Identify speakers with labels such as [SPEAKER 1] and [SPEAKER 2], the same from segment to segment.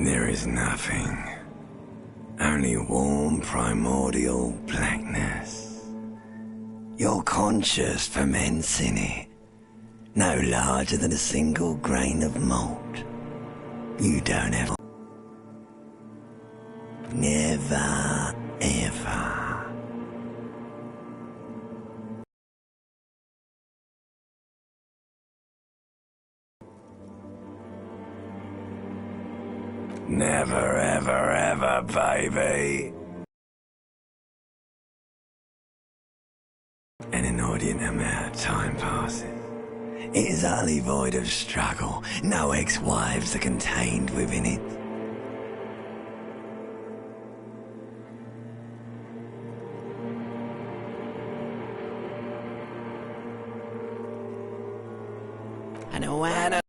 [SPEAKER 1] There is nothing. Only warm primordial blackness. Your conscious ferments in it, no larger than a single grain of malt. You don't have... Never, ever. Never, ever, ever, baby. An inordinate amount of time passes. It is utterly void of struggle. No ex-wives are contained within it. And awareness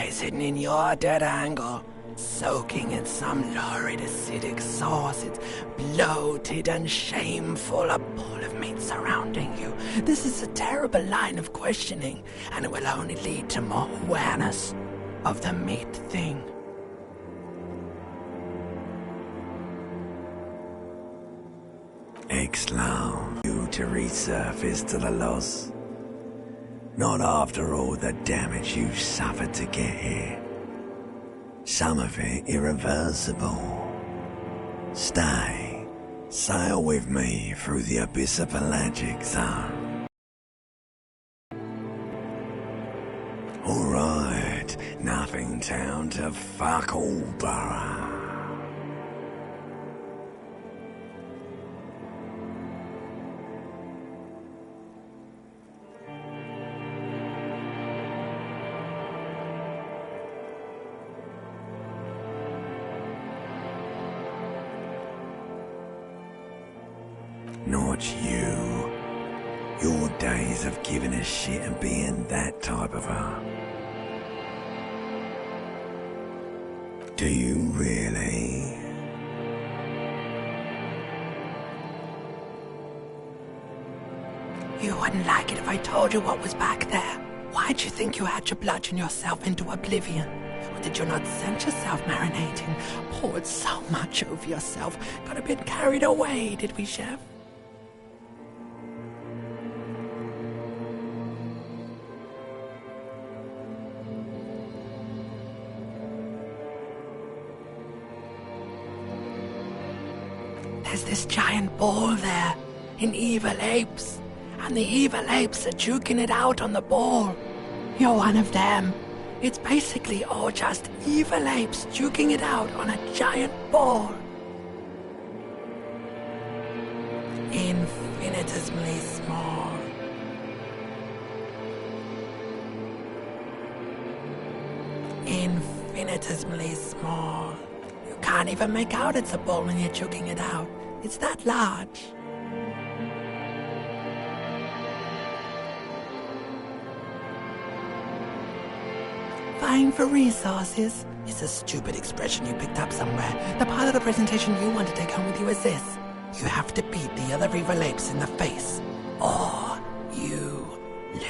[SPEAKER 1] is hidden in your dead angle, soaking in some lurid acidic sauce. It's bloated and shameful, a bowl of meat surrounding you. This is a terrible line of questioning, and it will only lead to more awareness of the meat thing. Ex-love, you to resurface to the loss. Not after all the damage you've suffered to get here. Some of it irreversible. Stay. Sail with me through the abyssopelagic zone. Alright, nothing town to fuck all borough. Not you. Your days of giving a shit and being that type of her. Do you really? You wouldn't like it if I told you what was back there. Why'd you think you had to bludgeon yourself into oblivion? Or did you not sense yourself marinating? Poured so much over yourself. Got a bit carried away, did we, Chef? There's this giant ball there, in evil apes, and the evil apes are juking it out on the ball. You're one of them. It's basically all just evil apes juking it out on a giant ball. Infinitesimally small. Infinitesimally small. You can't even make out it's a ball when you're juking it out. It's that large. Vying for resources is a stupid expression you picked up somewhere. The part of the presentation you want to take home with you is this. You have to beat the other evil apes in the face, or you lose.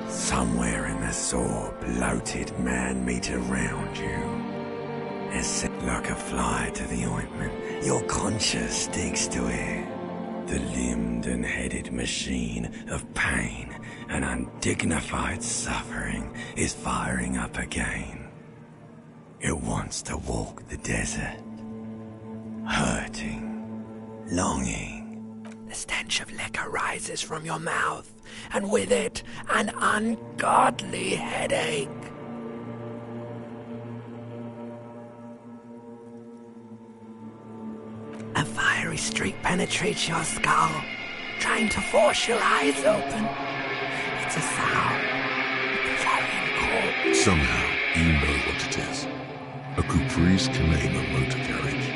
[SPEAKER 1] Somewhere in the sore, bloated man-meat around you, as set like a fly to the ointment, your conscience sticks to it. The limbed and headed machine of pain and undignified suffering is firing up again. It wants to walk the desert, hurting, longing. The stench of liquor rises from your mouth, and with it, an ungodly headache. A fiery streak penetrates your skull, trying to force your eyes open. It's a sound. A clarion call.
[SPEAKER 2] Somehow, you know what it is. A Caprice Canema motor carriage.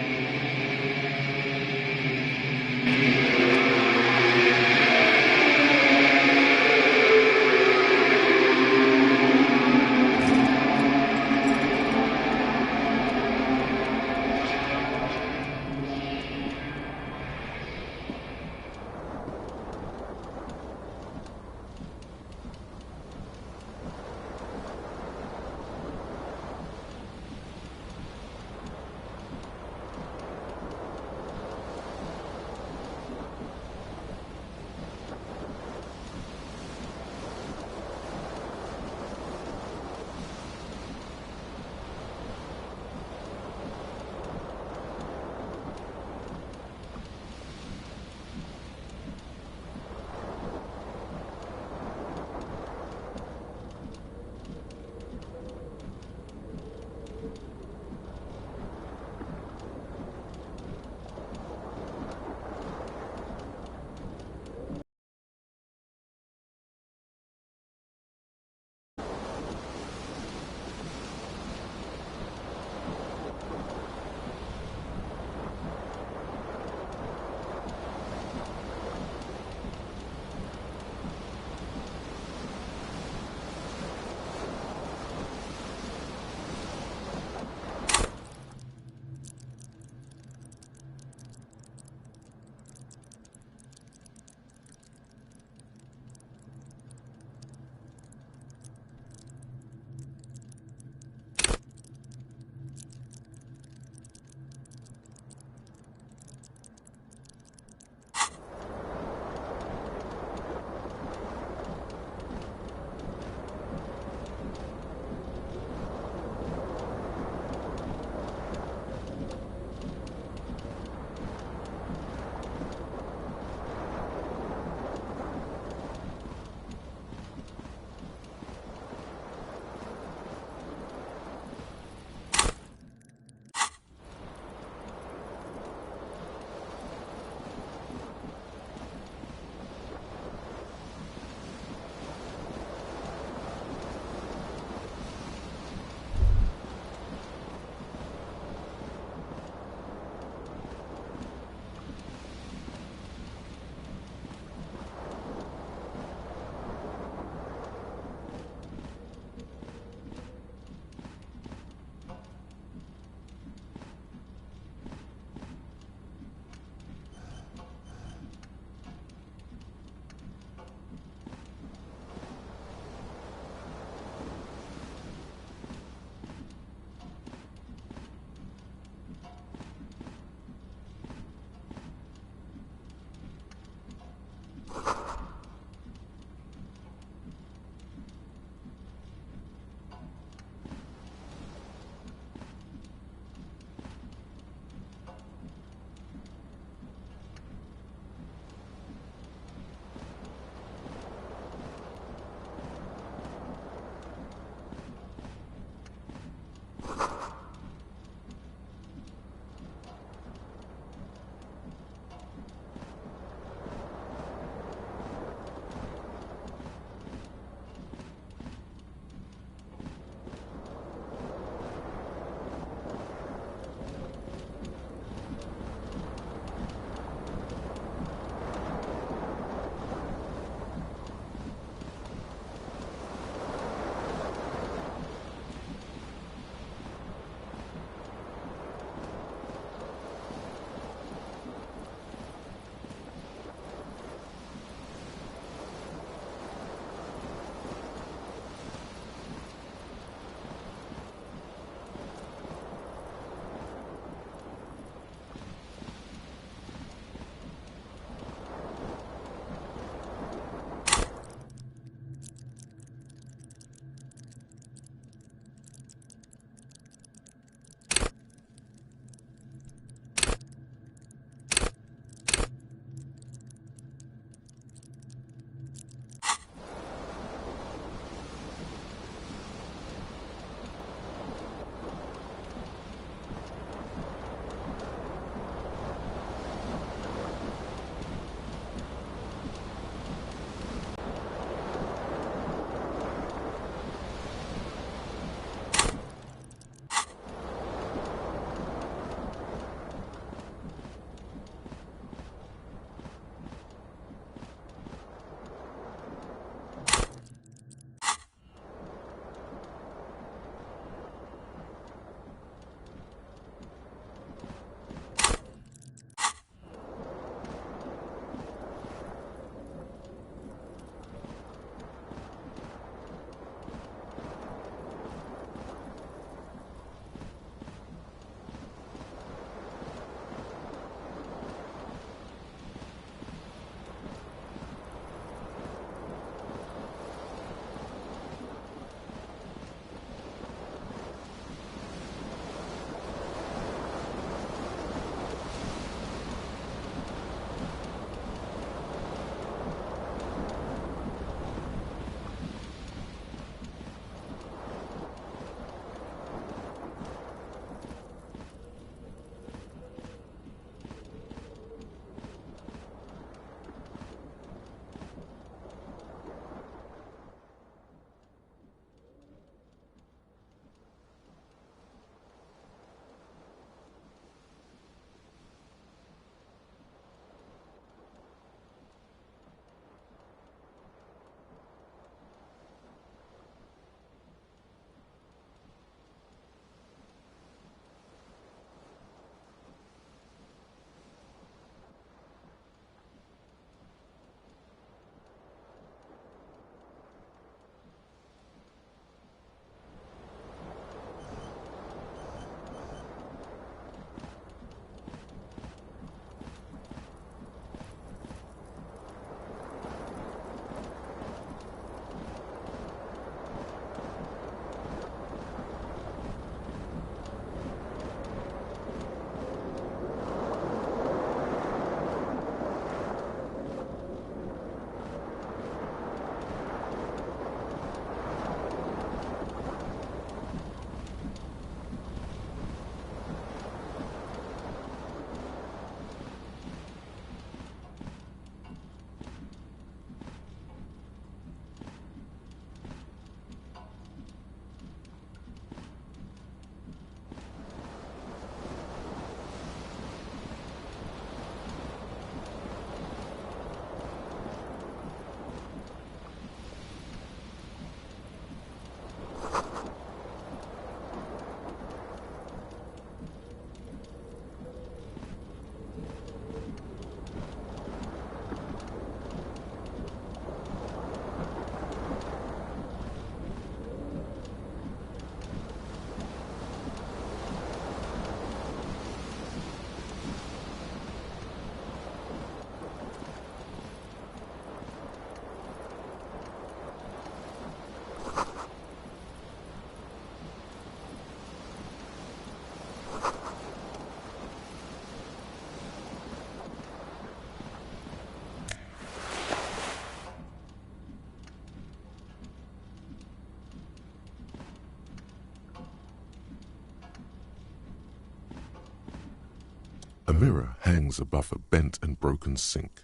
[SPEAKER 2] mirror hangs above a bent and broken sink.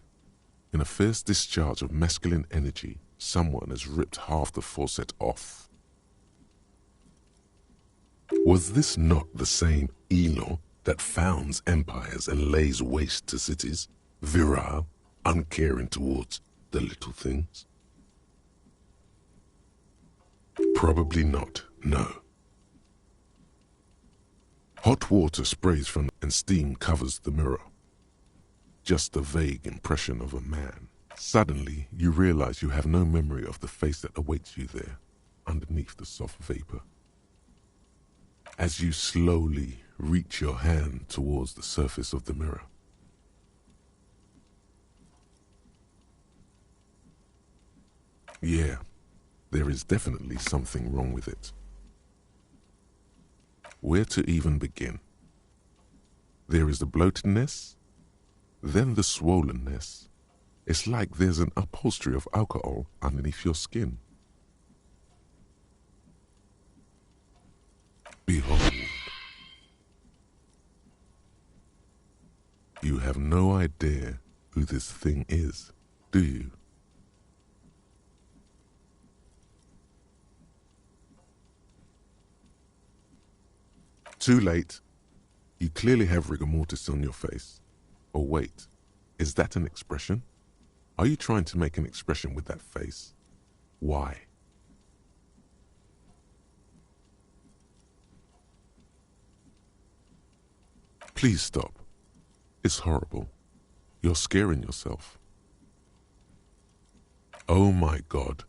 [SPEAKER 2] In a fierce discharge of masculine energy, someone has ripped half the faucet off. Was this not the same Eno that founds empires and lays waste to cities, virile, uncaring towards the little things? Probably not, no. Hot water sprays from and steam covers the mirror. Just a vague impression of a man. Suddenly, you realize you have no memory of the face that awaits you there, underneath the soft vapor. As you slowly reach your hand towards the surface of the mirror, yeah, there is definitely something wrong with it. Where to even begin? There is the bloatedness, then the swollenness. It's like there's an upholstery of alcohol underneath your skin. Behold. You have no idea who this thing is, do you? Too late. You clearly have rigor mortis on your face. Oh wait, is that an expression? Are you trying to make an expression with that face? Why? Please stop. It's horrible. You're scaring yourself. Oh my God.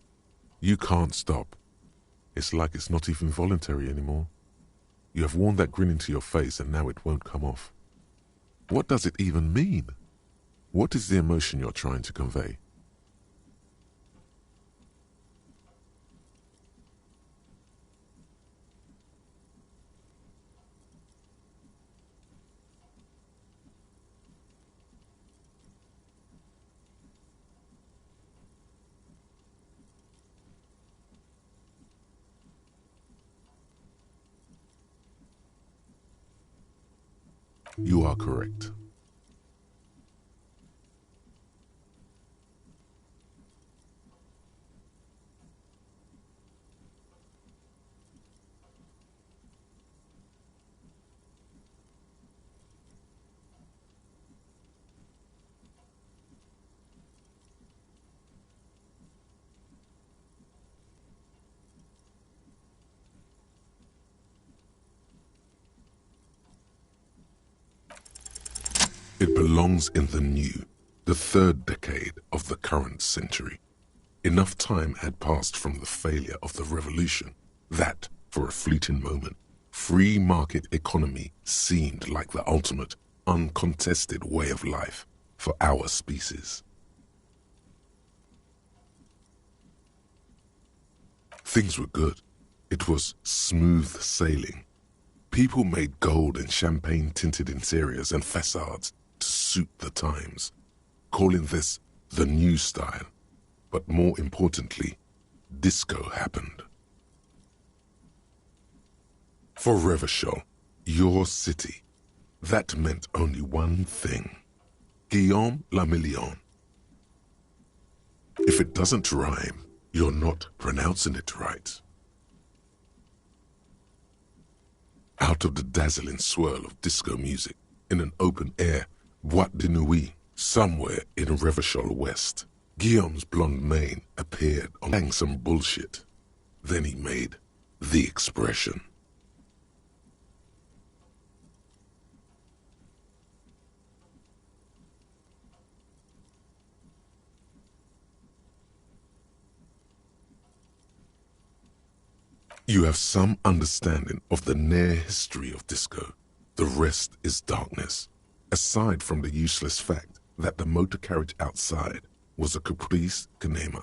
[SPEAKER 2] You can't stop. It's like it's not even voluntary anymore. You have worn that grin into your face and now it won't come off. What does it even mean? What is the emotion you're trying to convey? You are correct. It belongs in the new, the third decade of the current century. Enough time had passed from the failure of the revolution that, for a fleeting moment, free market economy seemed like the ultimate, uncontested way of life for our species. Things were good. It was smooth sailing. People made gold and champagne-tinted interiors and facades to suit the times, calling this the new style. But more importantly, disco happened. For Revachol, your city, that meant only one thing. Guillaume le Million. If it doesn't rhyme, you're not pronouncing it right. Out of the dazzling swirl of disco music, in an open-air boîte de nuit, somewhere in Revachol West, Guillaume's blonde mane appeared on some bullshit. Then he made the expression. You have some understanding of the near history of disco. The rest is darkness, aside from the useless fact that the motor carriage outside was a caprice cinema.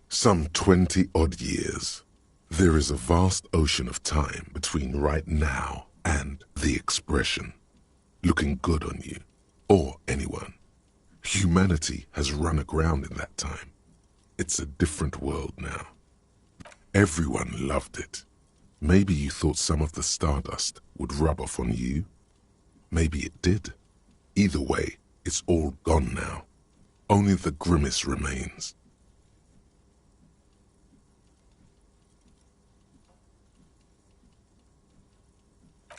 [SPEAKER 2] Some 20-odd years. There is a vast ocean of time between right now and the expression. Looking good on you, or anyone. Humanity has run aground in that time. It's a different world now. Everyone loved it. Maybe you thought some of the stardust would rub off on you. Maybe it did. Either way, it's all gone now. Only the grimace remains.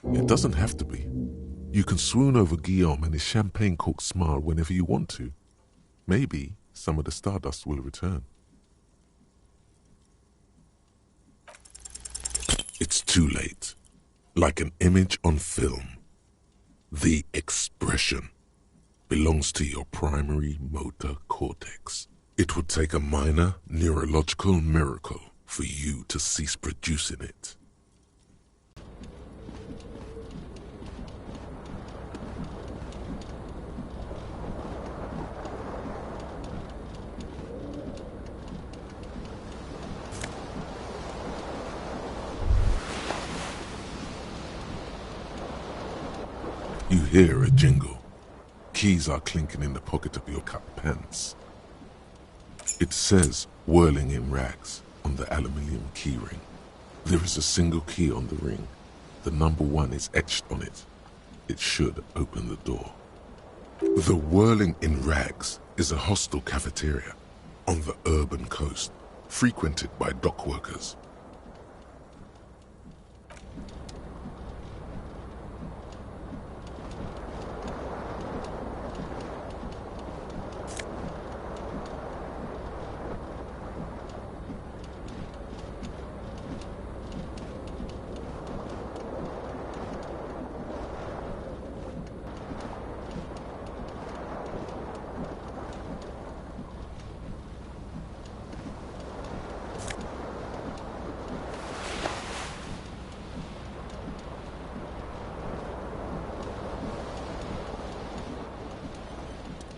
[SPEAKER 2] It doesn't have to be. You can swoon over Guillaume and his champagne-corked smile whenever you want to. Maybe some of the stardust will return. It's too late. Like an image on film. The expression belongs to your primary motor cortex. It would take a minor neurological miracle for you to cease producing it. You hear a jingle. Keys are clinking in the pocket of your cut pants. It says "whirling in rags" on the aluminium keyring. There is a single key on the ring. The number 1 is etched on it. It should open the door. The Whirling in Rags is a hostel cafeteria on the urban coast, frequented by dock workers.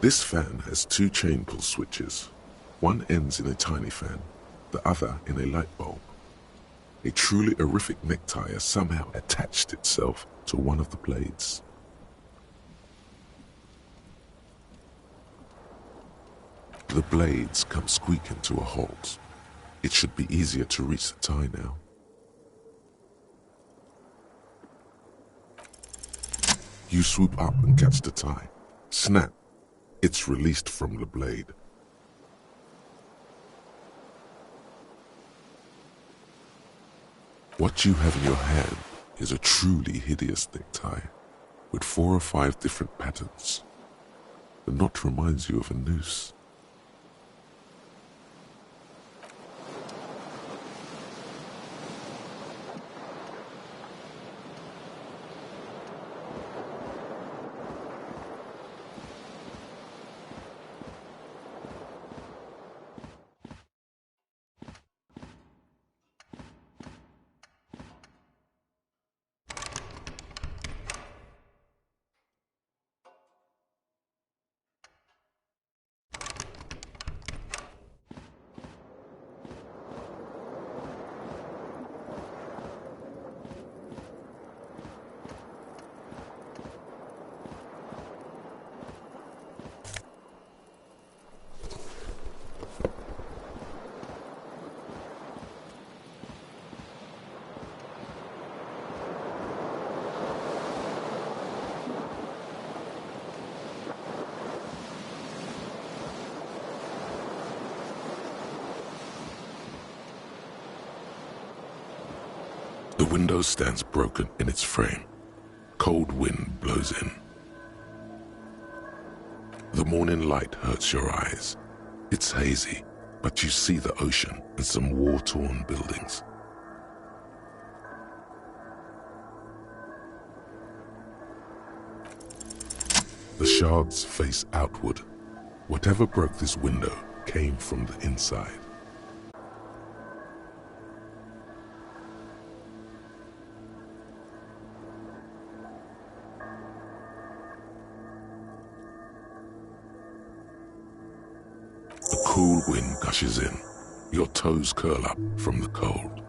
[SPEAKER 2] This fan has 2 chain pull switches. One ends in a tiny fan, the other in a light bulb. A truly horrific necktie has somehow attached itself to one of the blades. The blades come squeaking to a halt. It should be easier to reach the tie now. You swoop up and catch the tie. Snap! It's released from the blade. What you have in your hand is a truly hideous necktie with 4 or 5 different patterns. The knot reminds you of a noose. The window stands broken in its frame. Cold wind blows in. The morning light hurts your eyes. It's hazy, but you see the ocean and some war-torn buildings. The shards face outward. Whatever broke this window came from the inside. The cool wind gushes in. Your toes curl up from the cold.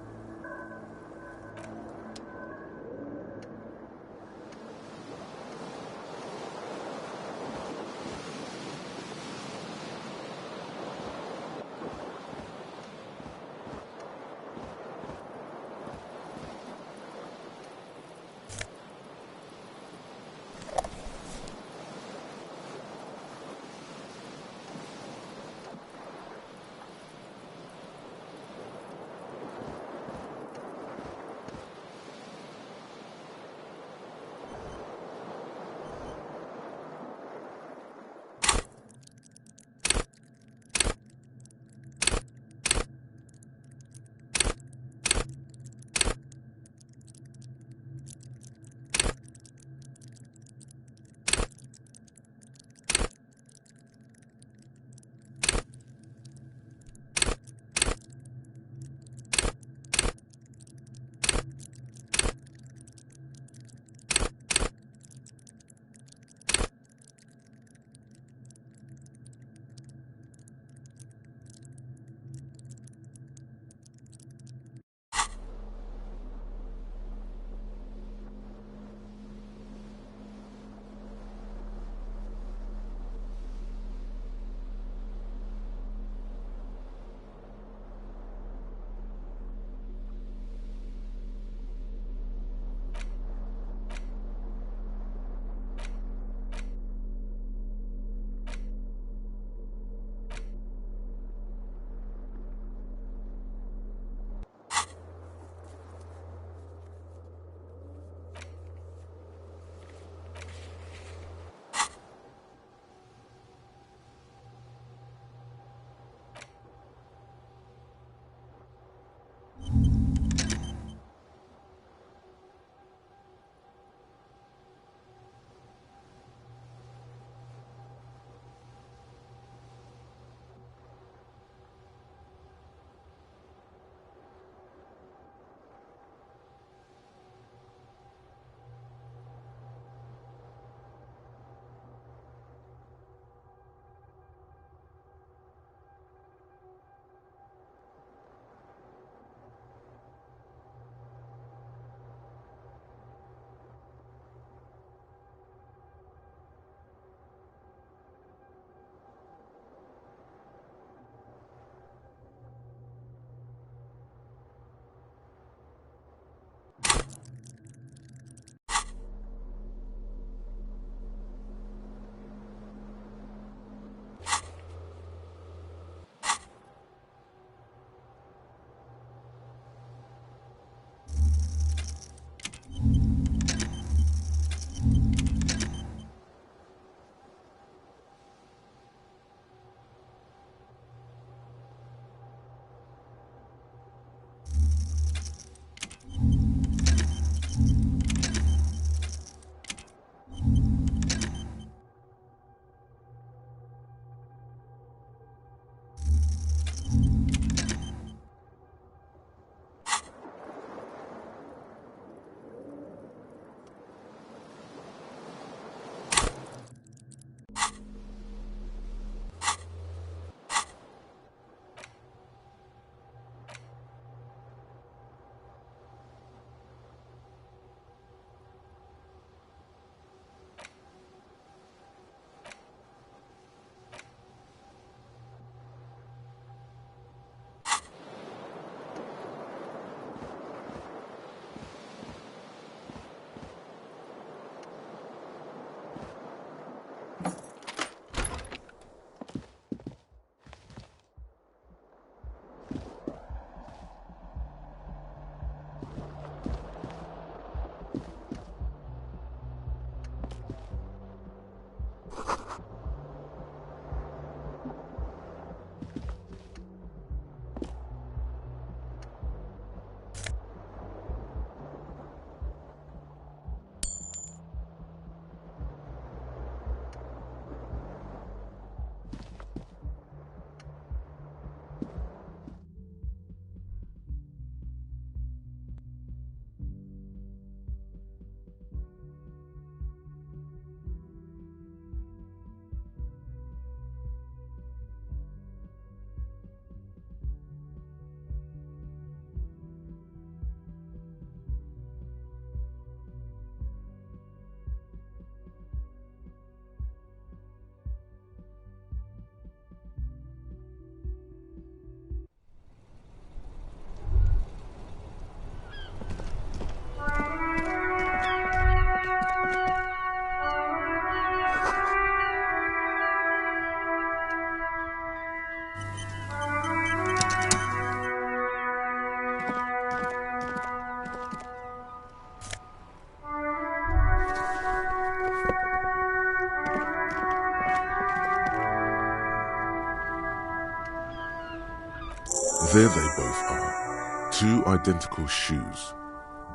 [SPEAKER 2] There they both are. Two identical shoes,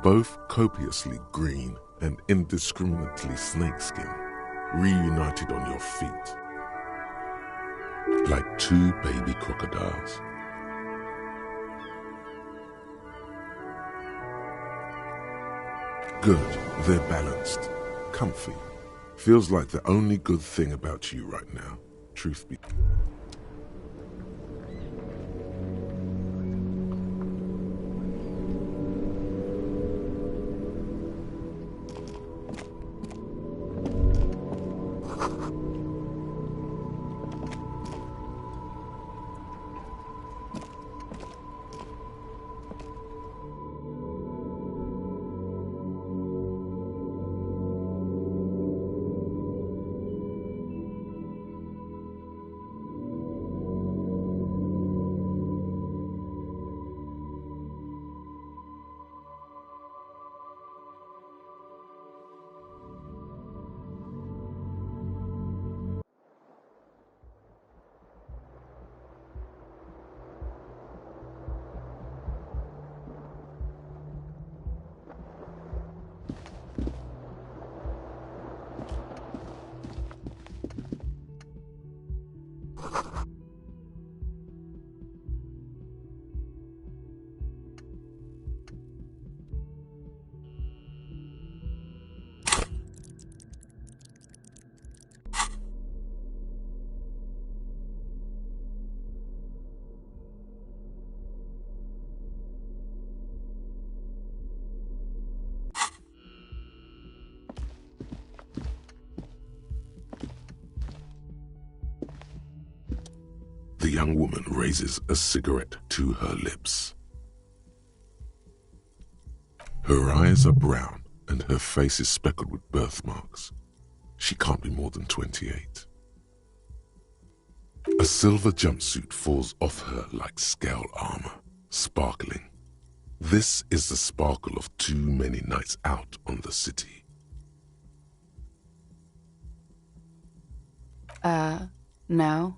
[SPEAKER 2] both copiously green and indiscriminately snakeskin, reunited on your feet, like two baby crocodiles. Good, they're balanced, comfy. Feels like the only good thing about you right now, truth be. The young woman raises a cigarette to her lips. Her eyes are brown and her face is speckled with birthmarks. She can't be more than 28. A silver jumpsuit falls off her like scale armor, sparkling. This is the sparkle of too many nights out on the city.
[SPEAKER 3] No.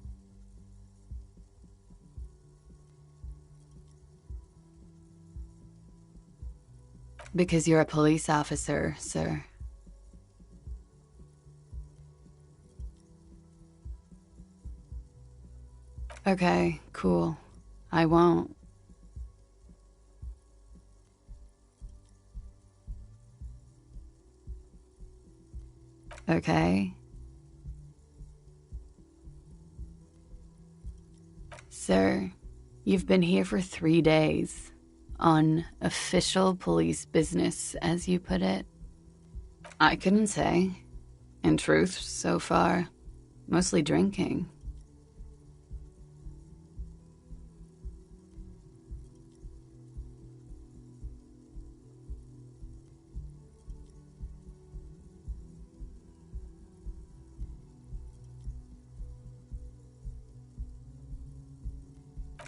[SPEAKER 3] Because you're a police officer, sir. Okay, cool. I won't. Okay. Sir, you've been here for 3 days. On official police business, as you put it. I couldn't say. In truth, so far, mostly drinking.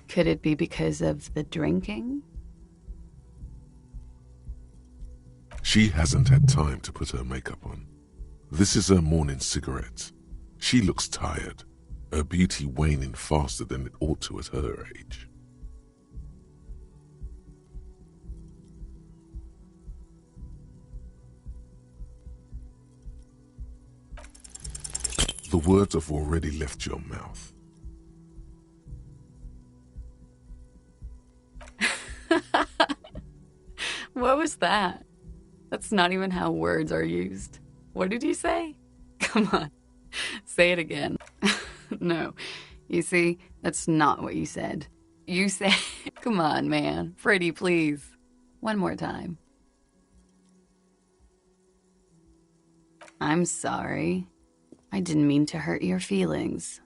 [SPEAKER 3] Could it be because of the drinking?
[SPEAKER 2] She hasn't had time to put her makeup on. This is her morning cigarette. She looks tired, her beauty waning faster than it ought to at her age. The words have already left your mouth.
[SPEAKER 3] What was that? That's not even how words are used. What did you say? Come on, say it again. No, you see, that's not what you said. You said, come on, man, pretty please. One more time. I'm sorry. I didn't mean to hurt your feelings.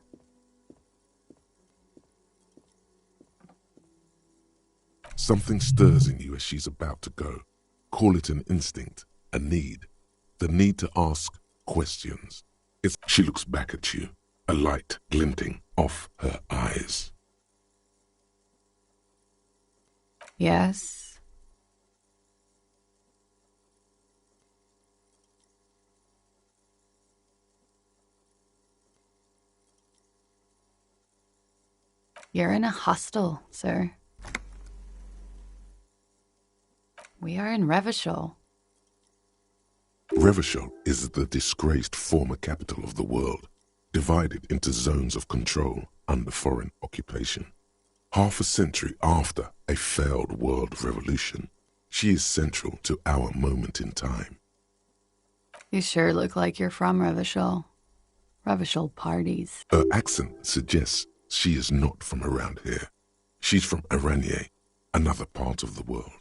[SPEAKER 2] Something stirs in you as she's about to go. Call it an instinct, a need. The need to ask questions. She looks back at you, a light glinting off her eyes.
[SPEAKER 3] Yes? You're in a hostel, sir. We are in Revachol.
[SPEAKER 2] Revachol is the disgraced former capital of the world, divided into zones of control under foreign occupation. Half a century after a failed world revolution, she is central to our moment in time.
[SPEAKER 3] You sure look like you're from Revachol. Revachol parties.
[SPEAKER 2] Her accent suggests she is not from around here. She's from Aranye, another part of the world.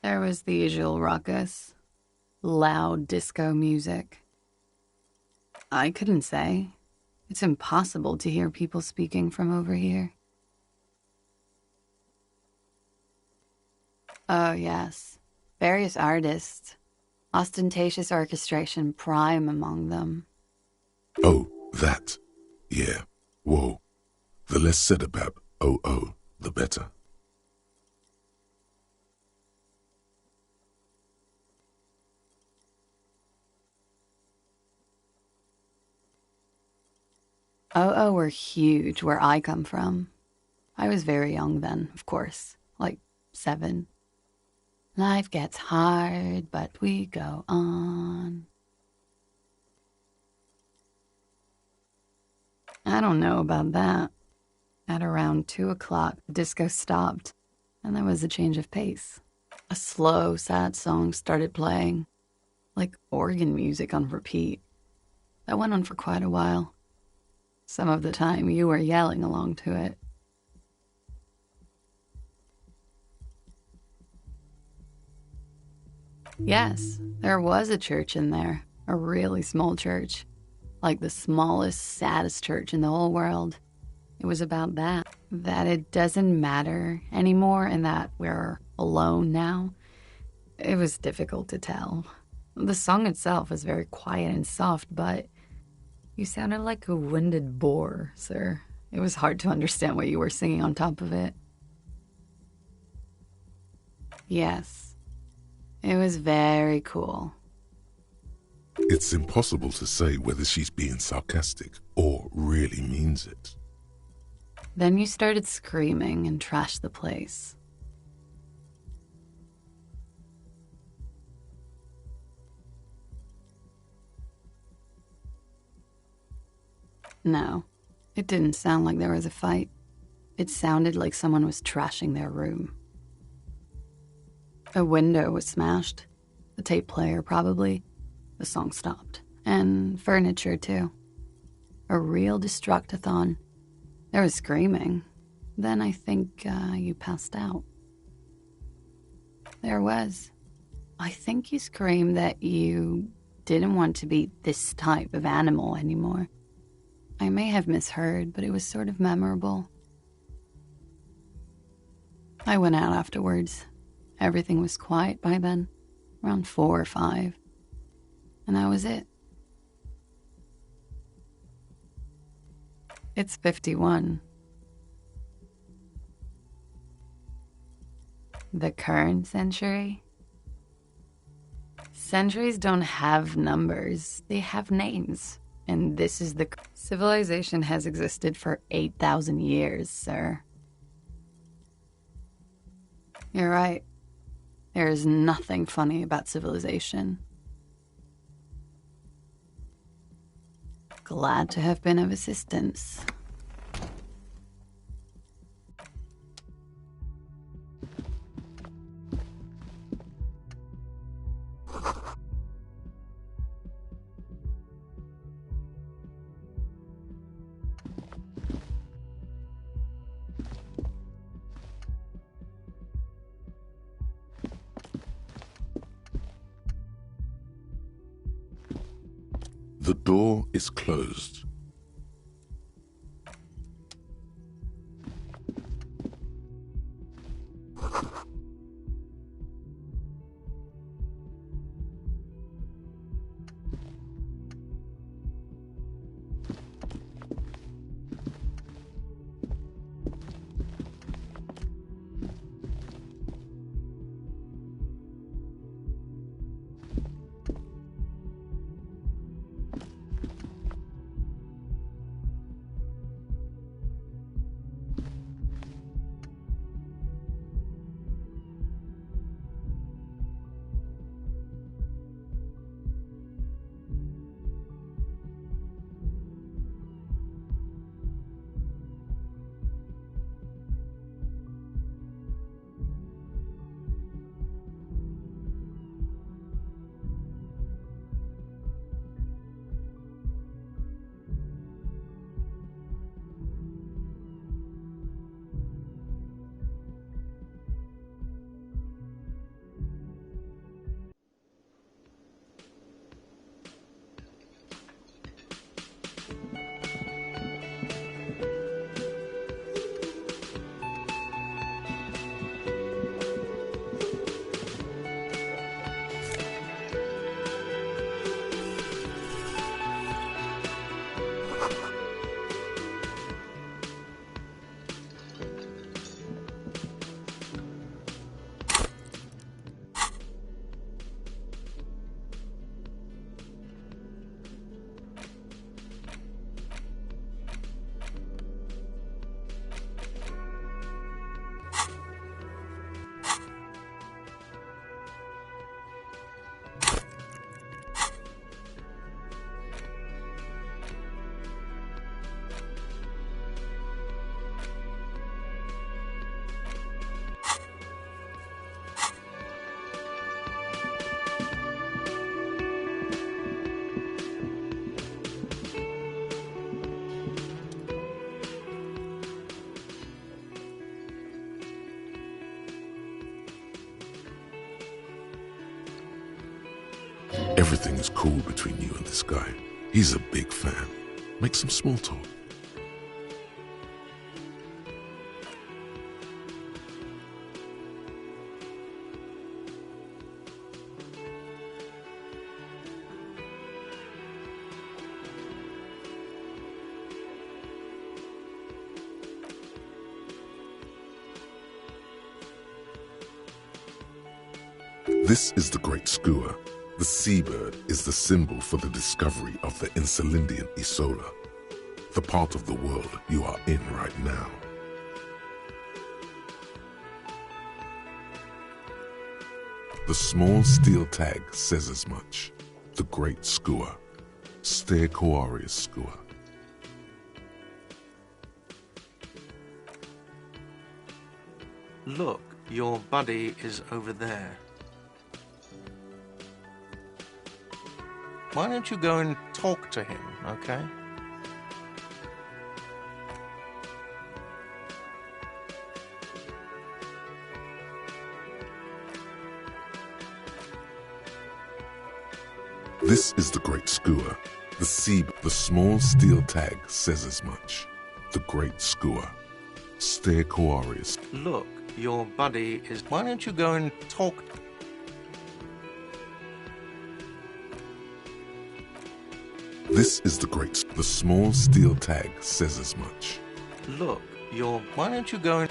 [SPEAKER 3] There was the usual ruckus. Loud disco music. I couldn't say. It's impossible to hear people speaking from over here. Oh, yes. Various artists. Ostentatious orchestration prime among them.
[SPEAKER 2] Oh, that. Yeah. Whoa. The less said about OO, the better.
[SPEAKER 3] Oh, were huge where I come from. I was very young then, of course, like 7. Life gets hard, but we go on. I don't know about that. At around 2 o'clock, the disco stopped, and there was a change of pace. A slow, sad song started playing, like organ music on repeat. That went on for quite a while. Some of the time, you were yelling along to it. Yes, there was a church in there, a really small church, like the smallest, saddest church in the whole world. It was about that it doesn't matter anymore and that we're alone now. It was difficult to tell. The song itself was very quiet and soft, but you sounded like a winded boar, sir. It was hard to understand what you were singing on top of it. Yes, it was very cool.
[SPEAKER 2] It's impossible to say whether she's being sarcastic or really means it.
[SPEAKER 3] Then you started screaming and trashed the place. No, it didn't sound like there was a fight. It sounded like someone was trashing their room. A window was smashed. The tape player, probably. The song stopped. And furniture, too. A real destructathon. There was screaming. Then I think you passed out. There was. I think you screamed that you didn't want to be this type of animal anymore. I may have misheard, but it was sort of memorable. I went out afterwards. Everything was quiet by then, around 4 or 5. And that was it. It's 51. The current century? Centuries don't have numbers, they have names. And this is the... Civilization has existed for 8,000 years, sir. You're right. There is nothing funny about civilization. Glad to have been of assistance.
[SPEAKER 2] The door is closed. Everything is cool between you and this guy. He's a big fan. Make some small talk. This is the great skua. The seabird is the symbol for the discovery of the Insulindian Isola, the part of the world you are in right now. The small steel tag says as much. The great skua. Stegosaurus skua.
[SPEAKER 4] Look, your buddy is over there. Why don't you go and talk to him, okay?
[SPEAKER 2] This is the great skua. The small steel tag says as much. The great skua. Stegosaurus.
[SPEAKER 4] Look, your buddy is... Why don't you go and talk...
[SPEAKER 2] This is the great... The small steel tag says as much.
[SPEAKER 4] Look, your... Why don't you go and...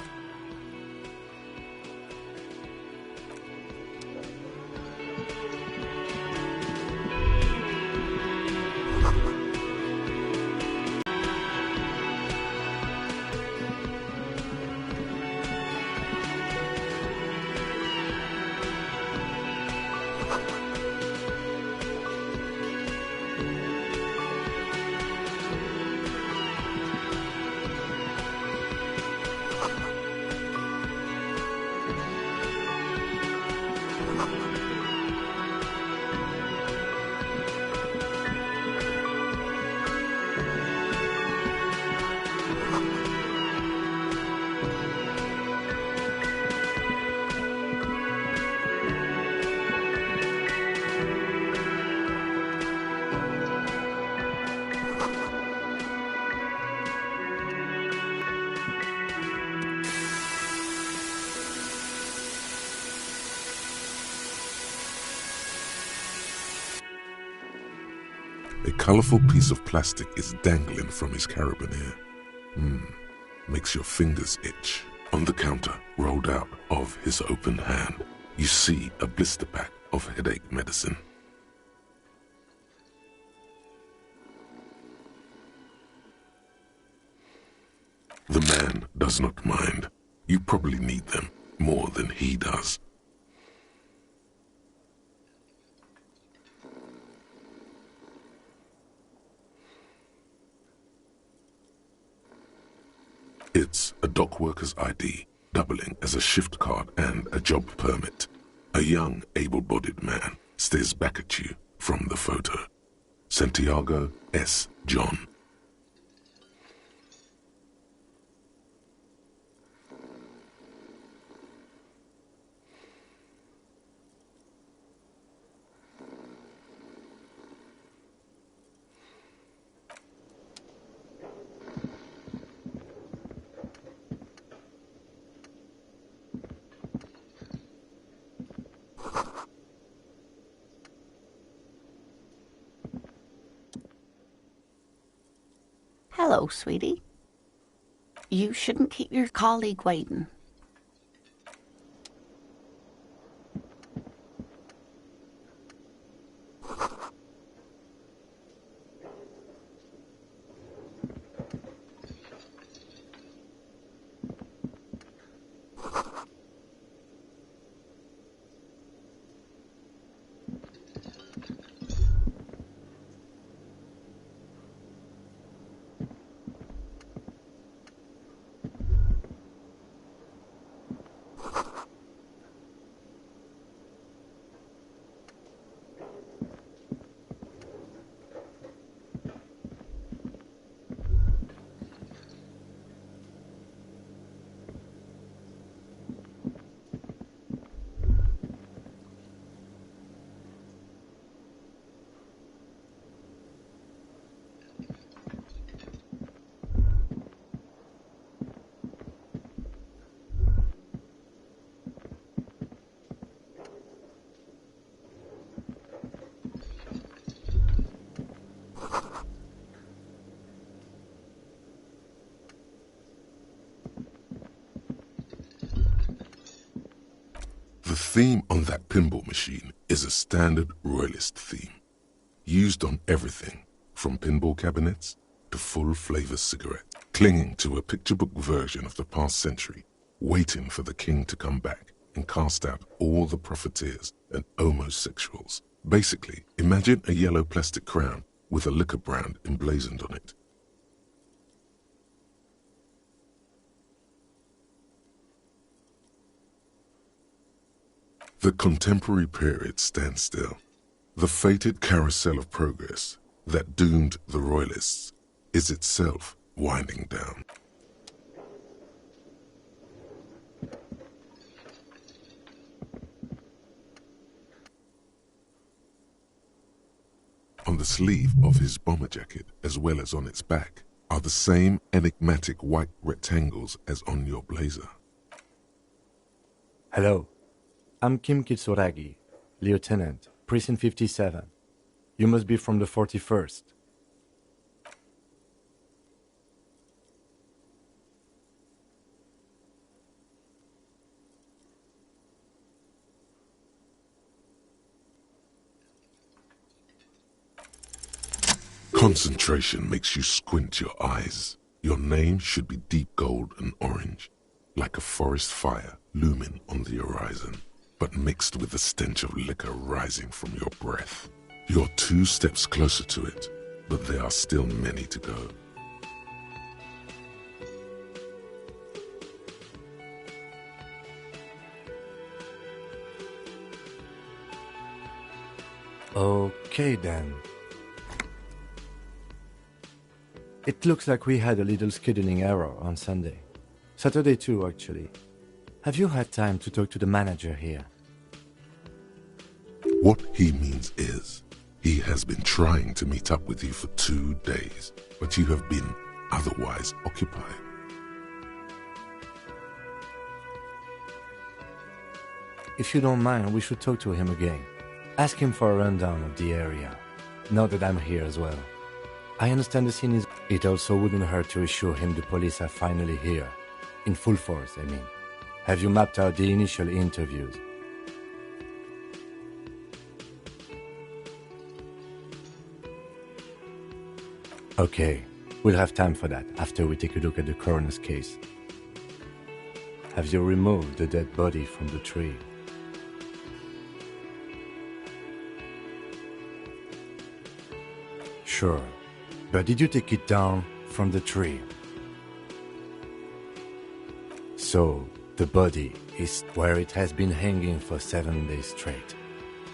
[SPEAKER 2] A colorful piece of plastic is dangling from his carabiner. Makes your fingers itch. On the counter, rolled out of his open hand, you see a blister pack of headache medicine. The man does not mind. You probably need them more than he does. It's a dock worker's ID, doubling as a shift card and a job permit. A young, able-bodied man stares back at you from the photo. Santiago S. John.
[SPEAKER 5] Hello, sweetie. You shouldn't keep your colleague waiting.
[SPEAKER 2] theme on that pinball machine is a standard royalist theme, used on everything from pinball cabinets to full-flavor cigarettes, clinging to a picture book version of the past century, waiting for the king to come back and cast out all the profiteers and homosexuals. Basically, imagine a yellow plastic crown with a liquor brand emblazoned on it. The contemporary period stands still. The fated carousel of progress that doomed the royalists is itself winding down. On the sleeve of his bomber jacket, as well as on its back, are the same enigmatic white rectangles as on your blazer.
[SPEAKER 6] Hello, I'm Kim Kitsuragi, Lieutenant, Precinct 57. You must be from the 41st.
[SPEAKER 2] Concentration makes you squint your eyes. Your name should be deep gold and orange, like a forest fire looming on the horizon, but mixed with the stench of liquor rising from your breath. You're 2 steps closer to it, but there are still many to go.
[SPEAKER 6] Okay then. It looks like we had a little scheduling error on Sunday. Saturday too, actually. Have you had time to talk to the manager here?
[SPEAKER 2] What he means is, he has been trying to meet up with you for 2 days, but you have been otherwise occupied.
[SPEAKER 6] If you don't mind, we should talk to him again. Ask him for a rundown of the area, now that I'm here as well. I understand the scene is... It also wouldn't hurt to assure him the police are finally here. In full force, I mean. Have you mapped out the initial interviews? Okay, we'll have time for that after we take a look at the coroner's case. Have you removed the dead body from the tree? Sure, but did you take it down from the tree? So, the body is where it has been hanging for 7 days straight.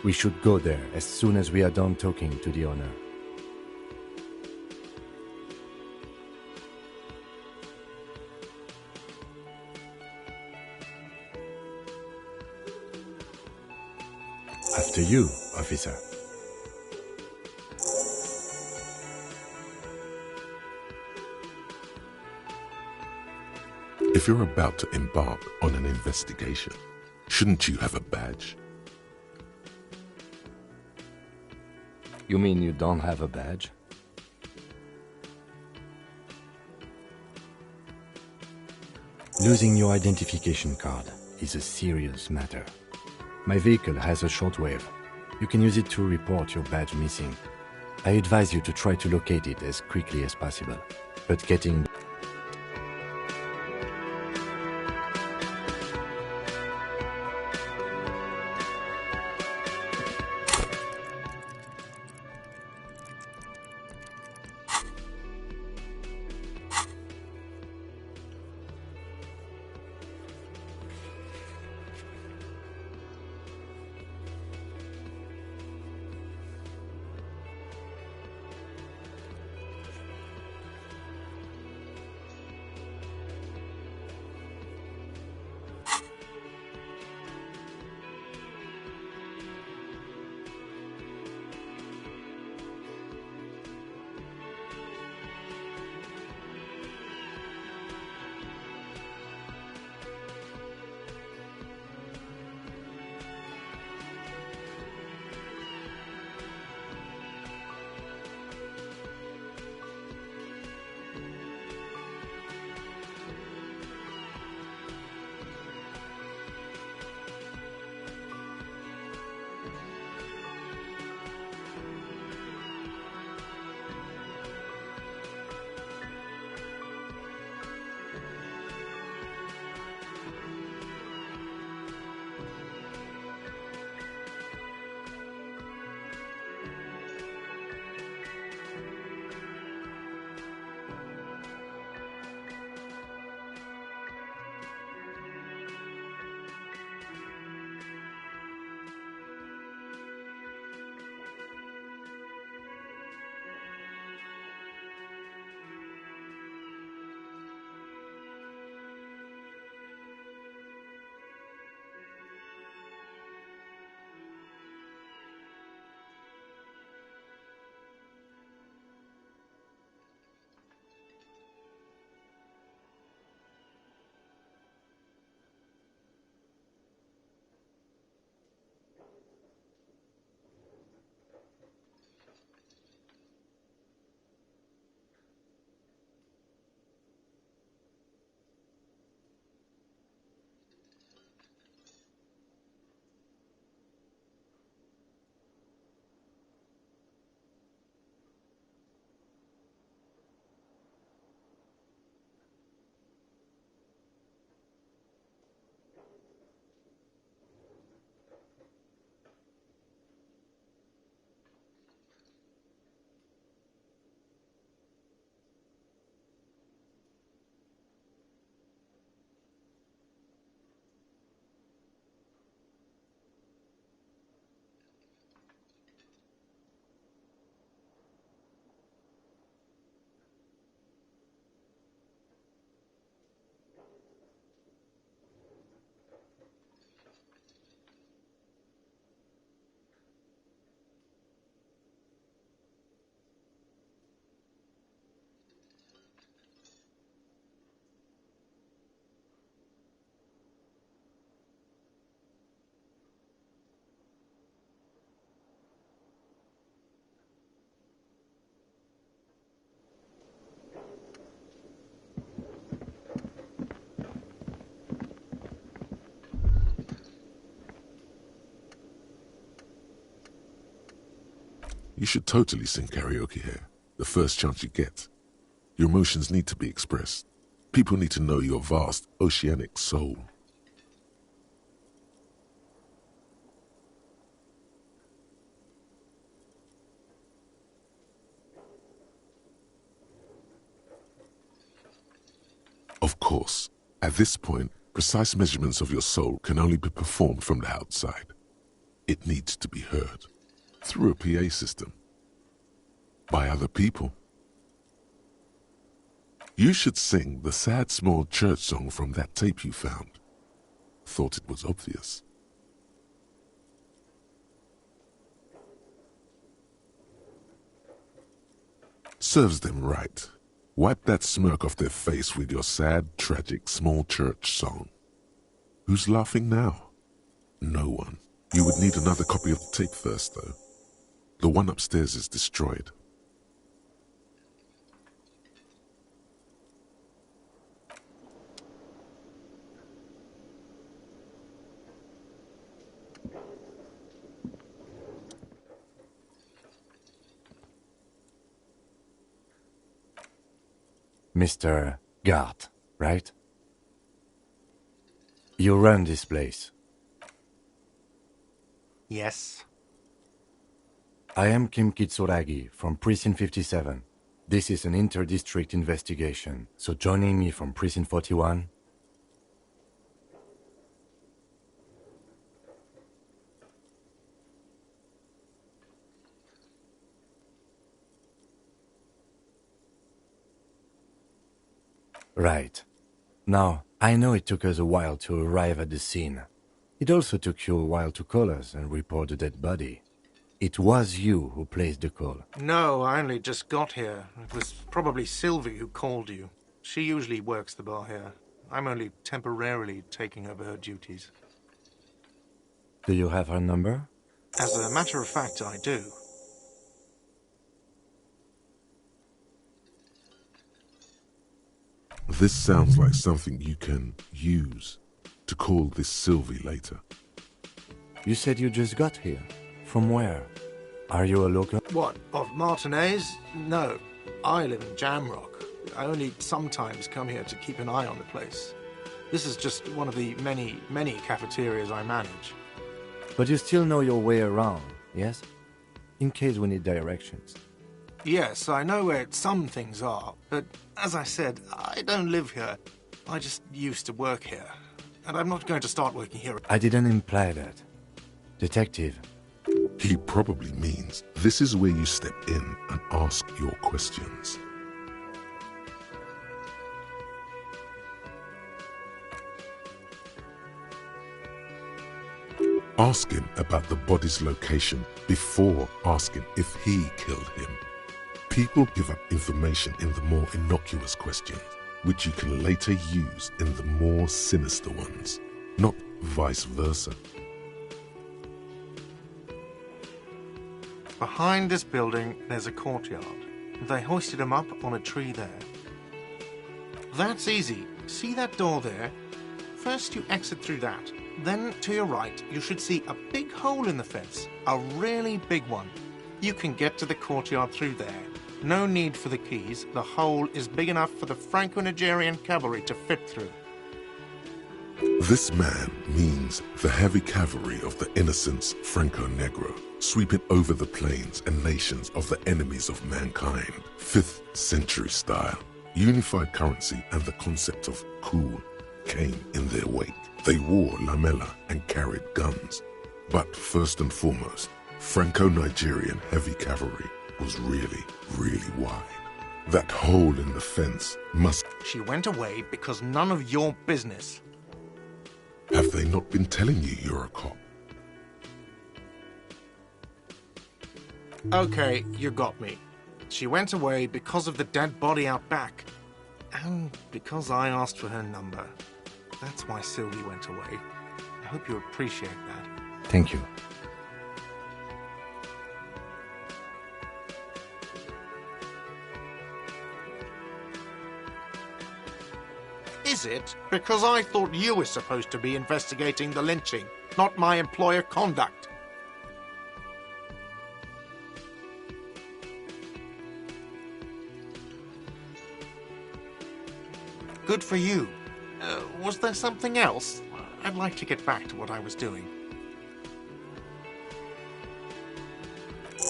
[SPEAKER 6] We should go there as soon as we are done talking to the owner. After you, officer.
[SPEAKER 2] If you're about to embark on an investigation, shouldn't you have a badge?
[SPEAKER 6] You mean you don't have a badge? Losing your identification card is a serious matter. My vehicle has a shortwave. You can use it to report your badge missing. I advise you to try to locate it as quickly as possible, but getting...
[SPEAKER 2] You should totally sing karaoke here, the first chance you get. Your emotions need to be expressed. People need to know your vast, oceanic soul. Of course, at this point, precise measurements of your soul can only be performed from the outside. It needs to be heard through a PA system by other people. You should sing the sad small church song from that tape you found. Thought it was obvious. Serves them right. Wipe that smirk off their face with your sad, tragic small church song. Who's laughing now? No one. You would need another copy of the tape first, though. The one upstairs is destroyed.
[SPEAKER 6] Mr. Gart, right? You run this place.
[SPEAKER 4] Yes.
[SPEAKER 6] I am Kim Kitsuragi from Precinct 57. This is an inter-district investigation, so joining me from Precinct 41... Right. Now, I know it took us a while to arrive at the scene. It also took you a while to call us and report the dead body. It was you who placed the call.
[SPEAKER 4] No, I only just got here. It was probably Sylvie who called you. She usually works the bar here. I'm only temporarily taking over her duties.
[SPEAKER 6] Do you have her number?
[SPEAKER 4] As a matter of fact, I do.
[SPEAKER 2] This sounds like something you can use to call this Sylvie later.
[SPEAKER 6] You said you just got here. From where? Are you a local?
[SPEAKER 4] What, of Martinez? No, I live in Jamrock. I only sometimes come here to keep an eye on the place. This is just one of the many, many cafeterias I manage.
[SPEAKER 6] But you still know your way around, yes? In case we need directions.
[SPEAKER 4] Yes, I know where some things are, but as I said, I don't live here. I just used to work here, and I'm not going to start working here.
[SPEAKER 6] I didn't imply that. Detective.
[SPEAKER 2] He probably means this is where you step in and ask your questions. Ask him about the body's location before asking if he killed him. People give up information in the more innocuous questions, which you can later use in the more sinister ones, not vice versa.
[SPEAKER 4] Behind this building, there's a courtyard. They hoisted him up on a tree there. That's easy. See that door there? First you exit through that. Then, to your right, you should see a big hole in the fence. A really big one. You can get to the courtyard through there. No need for the keys. The hole is big enough for the Franco-Nigerian cavalry to fit through.
[SPEAKER 2] This man means the heavy cavalry of the innocents Franco-Negro, sweeping over the plains and nations of the enemies of mankind. 5th century style. Unified currency and the concept of cool came in their wake. They wore lamella and carried guns. But first and foremost, Franco-Nigerian heavy cavalry was really, really wide. That hole in the fence must...
[SPEAKER 4] She went away because none of your business.
[SPEAKER 2] Have they not been telling you you're a cop?
[SPEAKER 4] Okay, you got me. She went away because of the dead body out back. And because I asked for her number. That's why Sylvie went away. I hope you appreciate that.
[SPEAKER 6] Thank you.
[SPEAKER 4] Is it? Because I thought you were supposed to be investigating the lynching, not my employer conduct. Good for you. Was there something else? I'd like to get back to what I was doing.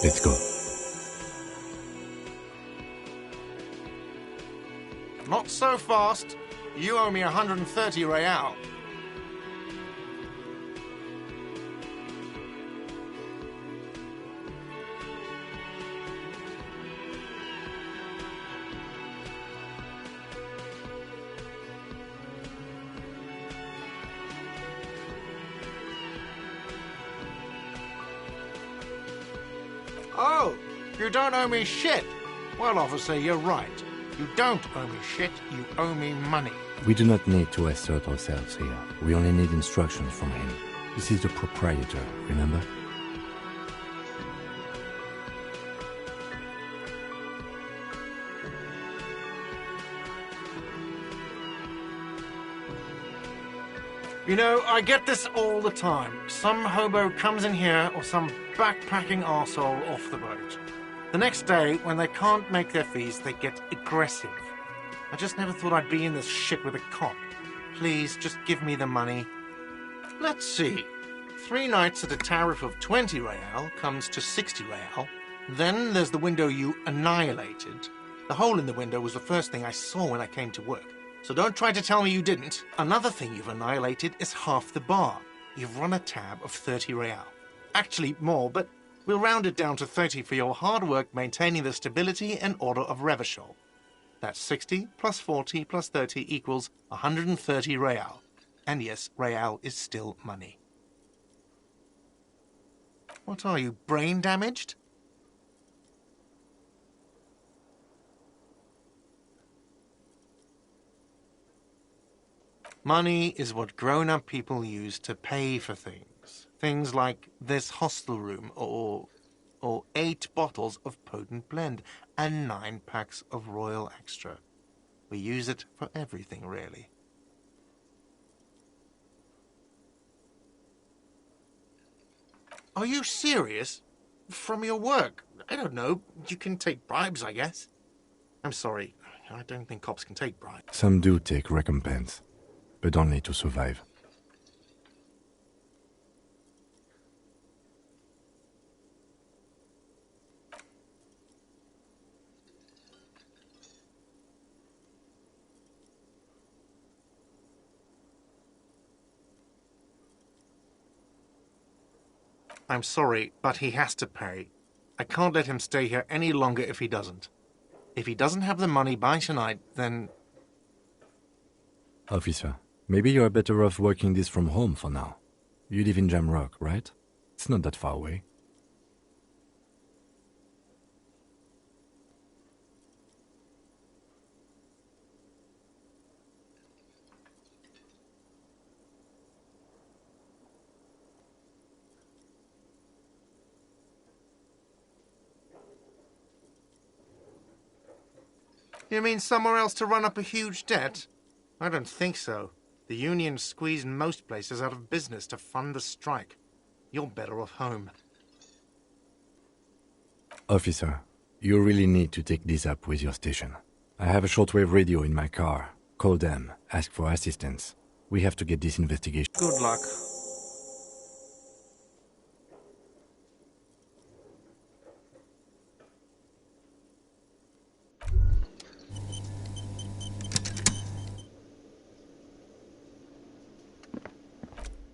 [SPEAKER 6] Let's go.
[SPEAKER 4] Not so fast. You owe me 130 real. Oh, you don't owe me shit. Well, officer, you're right. You don't owe me shit, you owe me money.
[SPEAKER 6] We do not need to assert ourselves here. We only need instructions from him. This is the proprietor, remember?
[SPEAKER 4] You know, I get this all the time. Some hobo comes in here or some backpacking arsehole off the boat. The next day, when they can't make their fees, they get aggressive. I just never thought I'd be in this shit with a cop. Please, just give me the money. Let's see. 3 nights at a tariff of 20 real comes to 60 real. Then there's the window you annihilated. The hole in the window was the first thing I saw when I came to work. So don't try to tell me you didn't. Another thing you've annihilated is half the bar. You've run a tab of 30 real. Actually, more, but we'll round it down to 30 for your hard work maintaining the stability and order of Revachol. That's 60 plus 40 plus 30 equals 130 real. And yes, real is still money. What are you, brain damaged? Money is what grown-up people use to pay for things. Things like this hostel room or 8 bottles of potent blend and 9 packs of Royal Extra. We use it for everything, really. Are you serious? From your work? I don't know. You can take bribes, I guess. I'm sorry. I don't think cops can take bribes.
[SPEAKER 6] Some do take recompense, but only to survive.
[SPEAKER 4] I'm sorry, but he has to pay. I can't let him stay here any longer if he doesn't. If he doesn't have the money by tonight, then...
[SPEAKER 6] Officer, maybe you're better off working this from home for now. You live in Jamrock, right? It's not that far away.
[SPEAKER 4] You mean somewhere else to run up a huge debt? I don't think so. The union squeezed most places out of business to fund the strike. You're better off home.
[SPEAKER 6] Officer, you really need to take this up with your station. I have a shortwave radio in my car. Call them, ask for assistance. We have to get this investigation.
[SPEAKER 4] Good luck.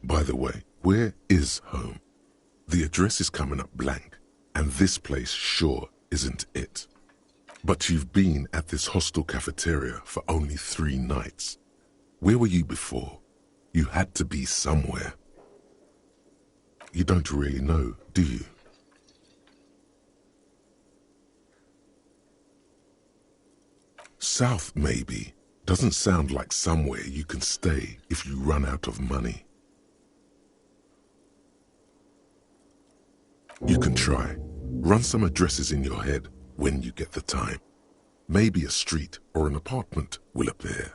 [SPEAKER 2] By the way, where is home? The address is coming up blank, and this place sure isn't it. But you've been at this hostel cafeteria for only 3 nights. Where were you before? You had to be somewhere. You don't really know, do you? South, maybe. Doesn't sound like somewhere you can stay if you run out of money. You can try. Run some addresses in your head when you get the time. Maybe a street or an apartment will appear.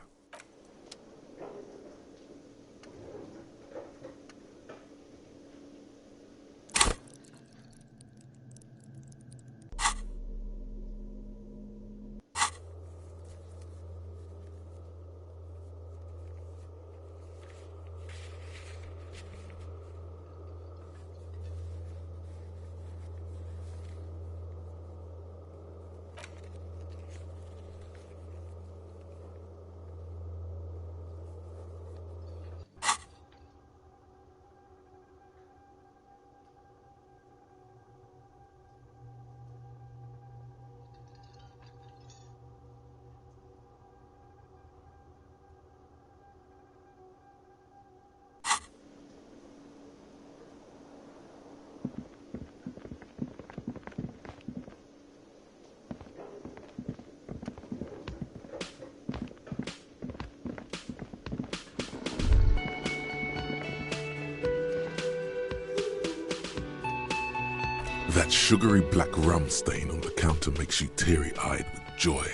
[SPEAKER 2] That sugary black rum stain on the counter makes you teary-eyed with joy.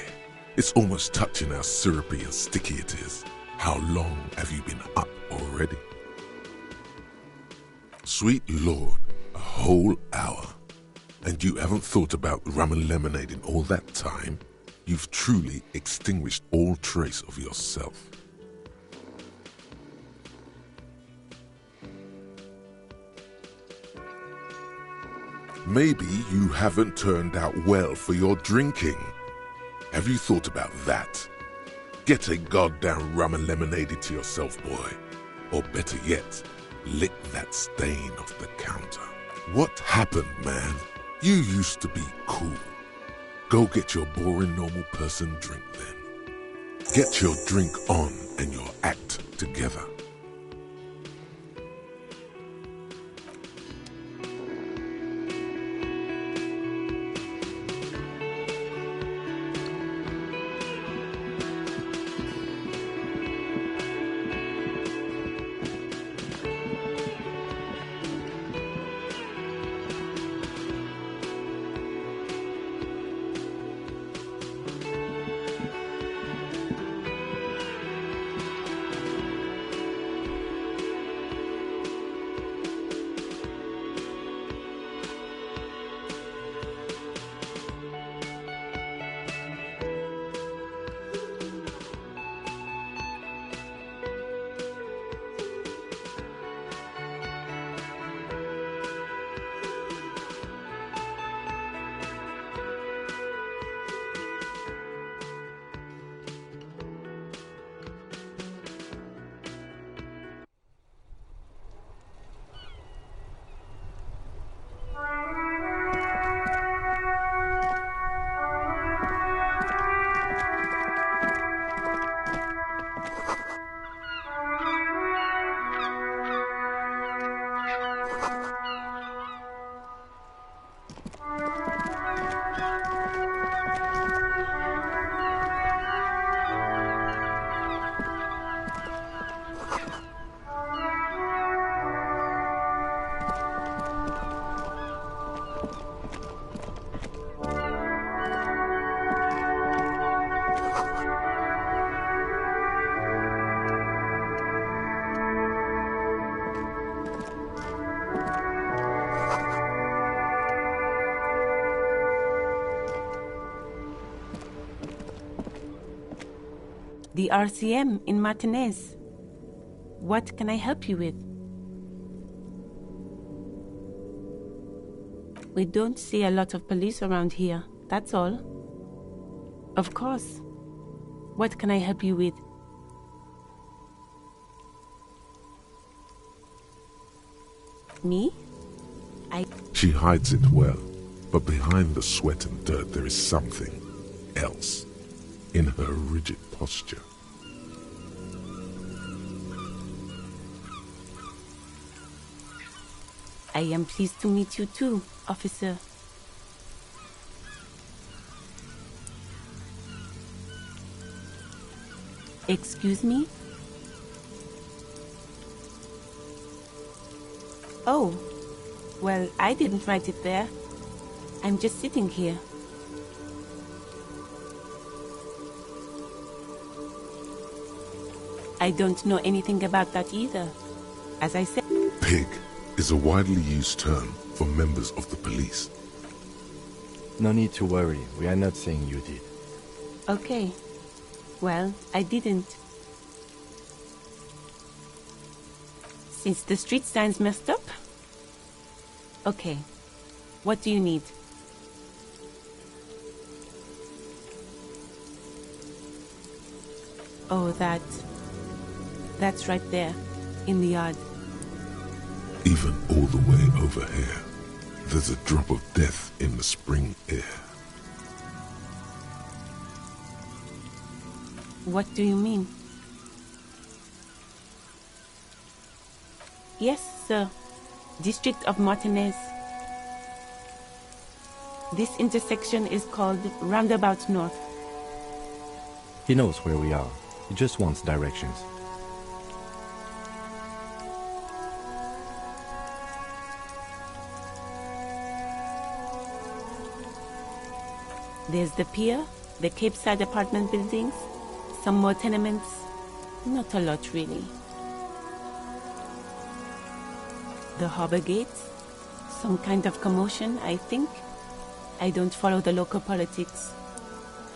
[SPEAKER 2] It's almost touching how syrupy and sticky it is. How long have you been up already? Sweet Lord, a whole hour. And you haven't thought about rum and lemonade in all that time? You've truly extinguished all trace of yourself. Maybe you haven't turned out well for your drinking. Have you thought about that? Get a goddamn rum and lemonade into yourself, boy. Or better yet, lick that stain off the counter. What happened, man? You used to be cool. Go get your boring normal person drink then. Get your drink on and your act together.
[SPEAKER 7] The RCM in Martinez. What can I help you with? We don't see a lot of police around here, that's all. Of course. What can I help you with? Me?
[SPEAKER 2] She hides it well, but behind the sweat and dirt there is something else in her rigid posture.
[SPEAKER 7] I am pleased to meet you too, officer. Excuse me? Oh, well, I didn't write it there. I'm just sitting here. I don't know anything about that either. As I said...
[SPEAKER 2] Pig is a widely used term for members of the police.
[SPEAKER 6] No need to worry. We are not saying you did.
[SPEAKER 7] Okay. Well, I didn't. Since the street sign's messed up? Okay. What do you need? Oh, that's right there, in the yard.
[SPEAKER 2] Even all the way over here, there's a drop of death in the spring air.
[SPEAKER 7] What do you mean? Yes, sir. District of Martinez. This intersection is called Roundabout North.
[SPEAKER 6] He knows where we are. He just wants directions.
[SPEAKER 7] There's the pier, the Cape Side apartment buildings, some more tenements. Not a lot, really. The harbor gate, some kind of commotion, I think. I don't follow the local politics.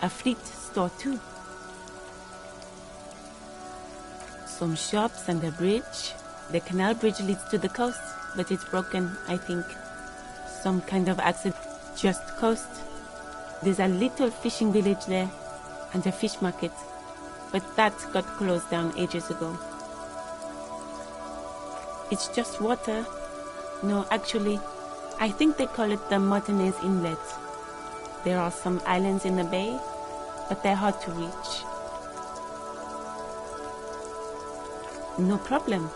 [SPEAKER 7] A fleet store, too. Some shops and a bridge. The canal bridge leads to the coast, but it's broken, I think. Some kind of accident. Just coast. There's a little fishing village there, and a fish market. But that got closed down ages ago. It's just water. No, actually, I think they call it the Martinez Inlet. There are some islands in the bay, but they're hard to reach. No problem.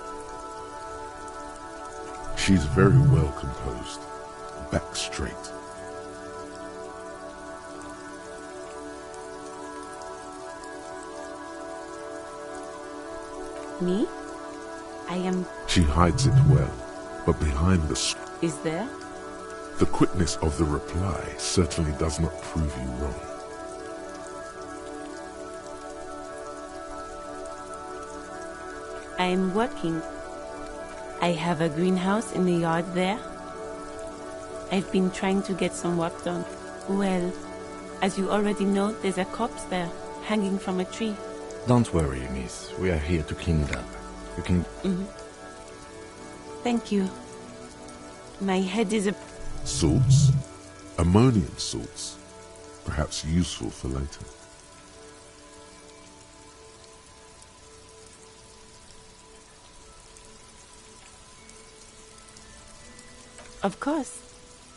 [SPEAKER 2] She's very well composed, back straight.
[SPEAKER 7] Me? I am...
[SPEAKER 2] She hides it well, but behind
[SPEAKER 7] Is there?
[SPEAKER 2] the quickness of the reply certainly does not prove you wrong.
[SPEAKER 7] I am working. I have a greenhouse in the yard there. I've been trying to get some work done. Well, as you already know, there's a corpse there, hanging from a tree.
[SPEAKER 6] Don't worry, miss. We are here to clean it up. You can...
[SPEAKER 7] Thank you. My head is a...
[SPEAKER 2] Salts? Ammonium salts. Perhaps useful for later.
[SPEAKER 7] Of course.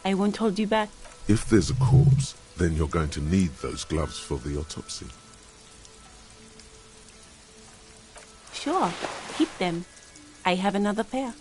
[SPEAKER 7] I won't hold you back.
[SPEAKER 2] If there's a corpse, then you're going to need those gloves for the autopsy.
[SPEAKER 7] Sure. Keep them. I have another pair.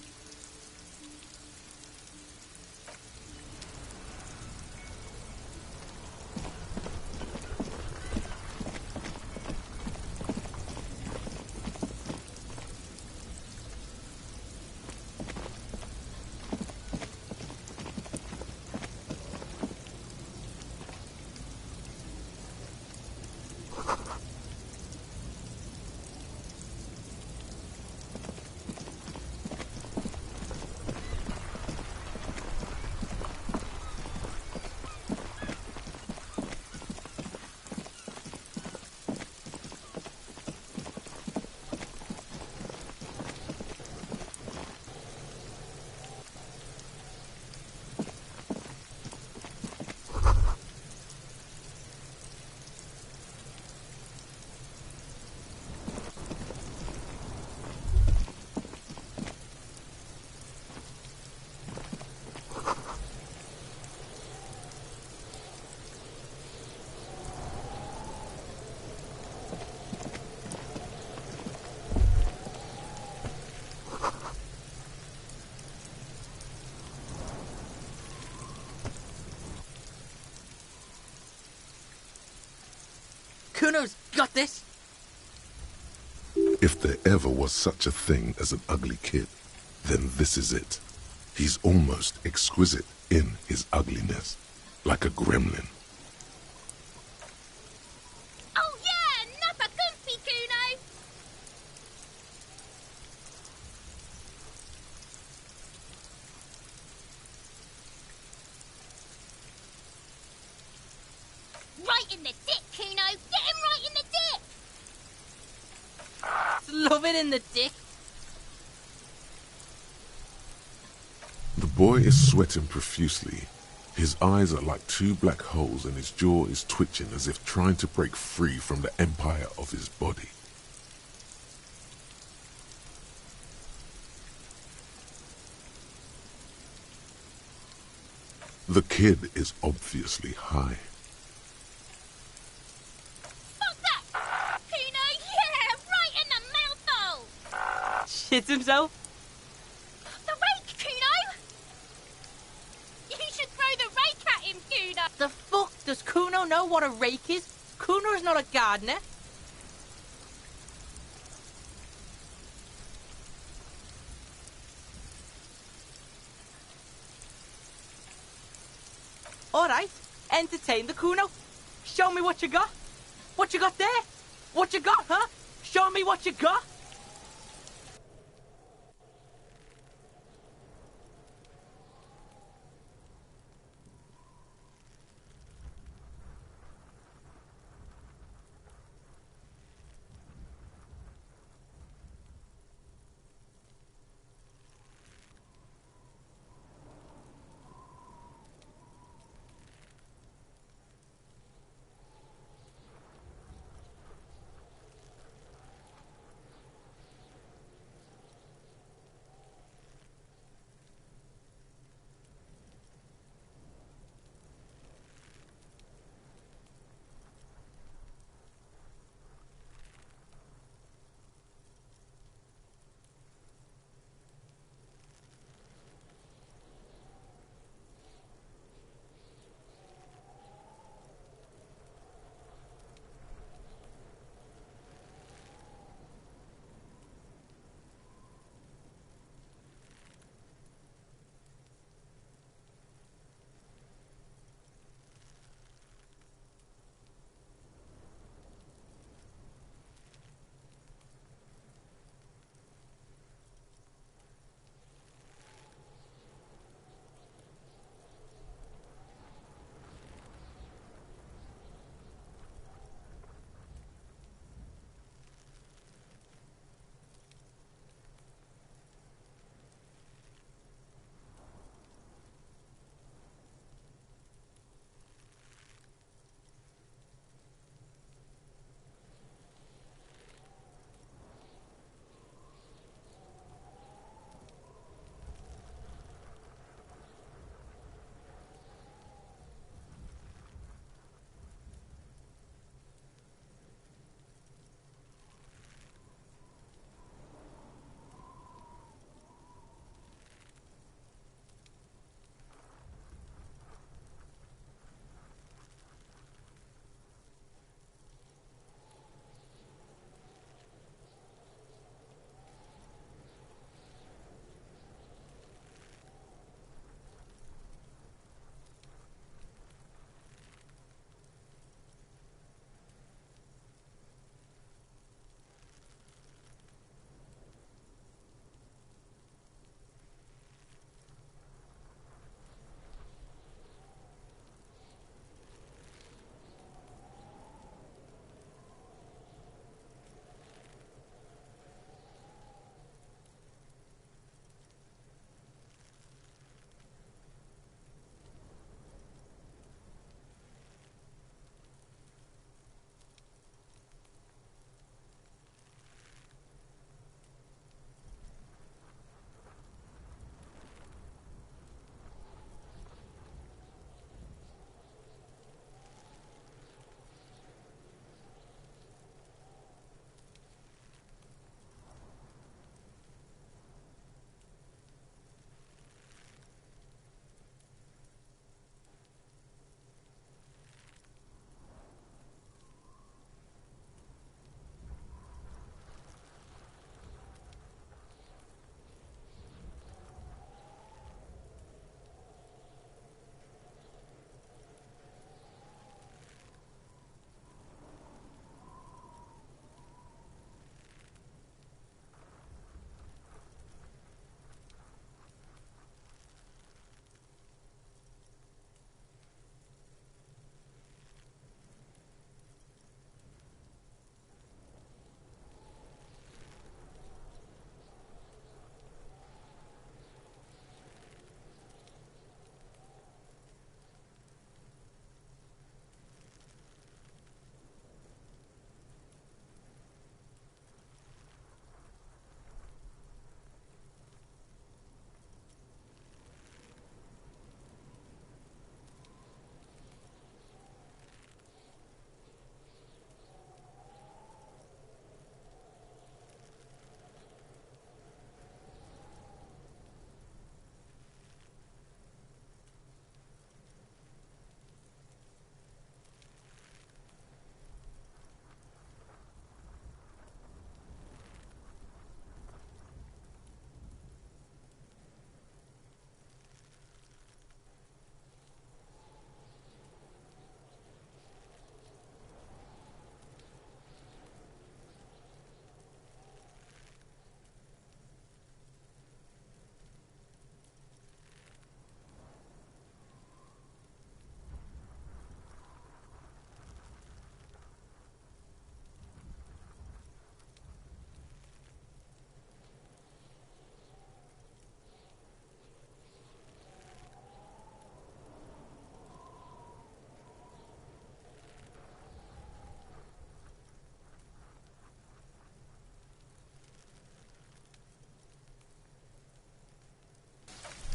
[SPEAKER 8] Kuno's got this!
[SPEAKER 2] If there ever was such a thing as an ugly kid, then this is it. He's almost exquisite in his ugliness, like a gremlin.
[SPEAKER 9] Oh yeah, nappa comfy, Kuno! Right in the dick, Kuno! Get him right in the dick!
[SPEAKER 8] Love it in the dick!
[SPEAKER 2] The boy is sweating profusely. His eyes are like two black holes and his jaw is twitching as if trying to break free from the empire of his body. The kid is obviously high.
[SPEAKER 9] Fuck that! Kuno, yeah! Right in the mouthhole!
[SPEAKER 8] Shits himself?
[SPEAKER 9] The rake, Kuno! You should throw the rake at him, Kuno!
[SPEAKER 8] The fuck? Does Kuno know what a rake is? Kuno's not a gardener. Alright, entertain the Kuno. Show me what you got. What you got there? What you got, huh? Show me what you got.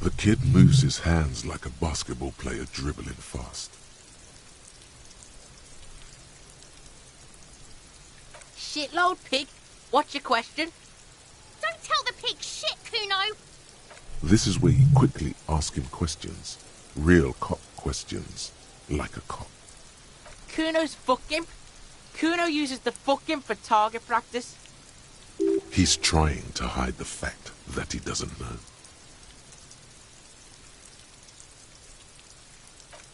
[SPEAKER 2] The kid moves his hands like a basketball player dribbling fast.
[SPEAKER 8] Shitload pig. What's your question?
[SPEAKER 9] Don't tell the pig shit, Kuno.
[SPEAKER 2] This is where you quickly ask him questions. Real cop questions. Like a cop.
[SPEAKER 8] Kuno's fuck imp. Kuno uses the fuck imp for target practice.
[SPEAKER 2] He's trying to hide the fact that he doesn't know.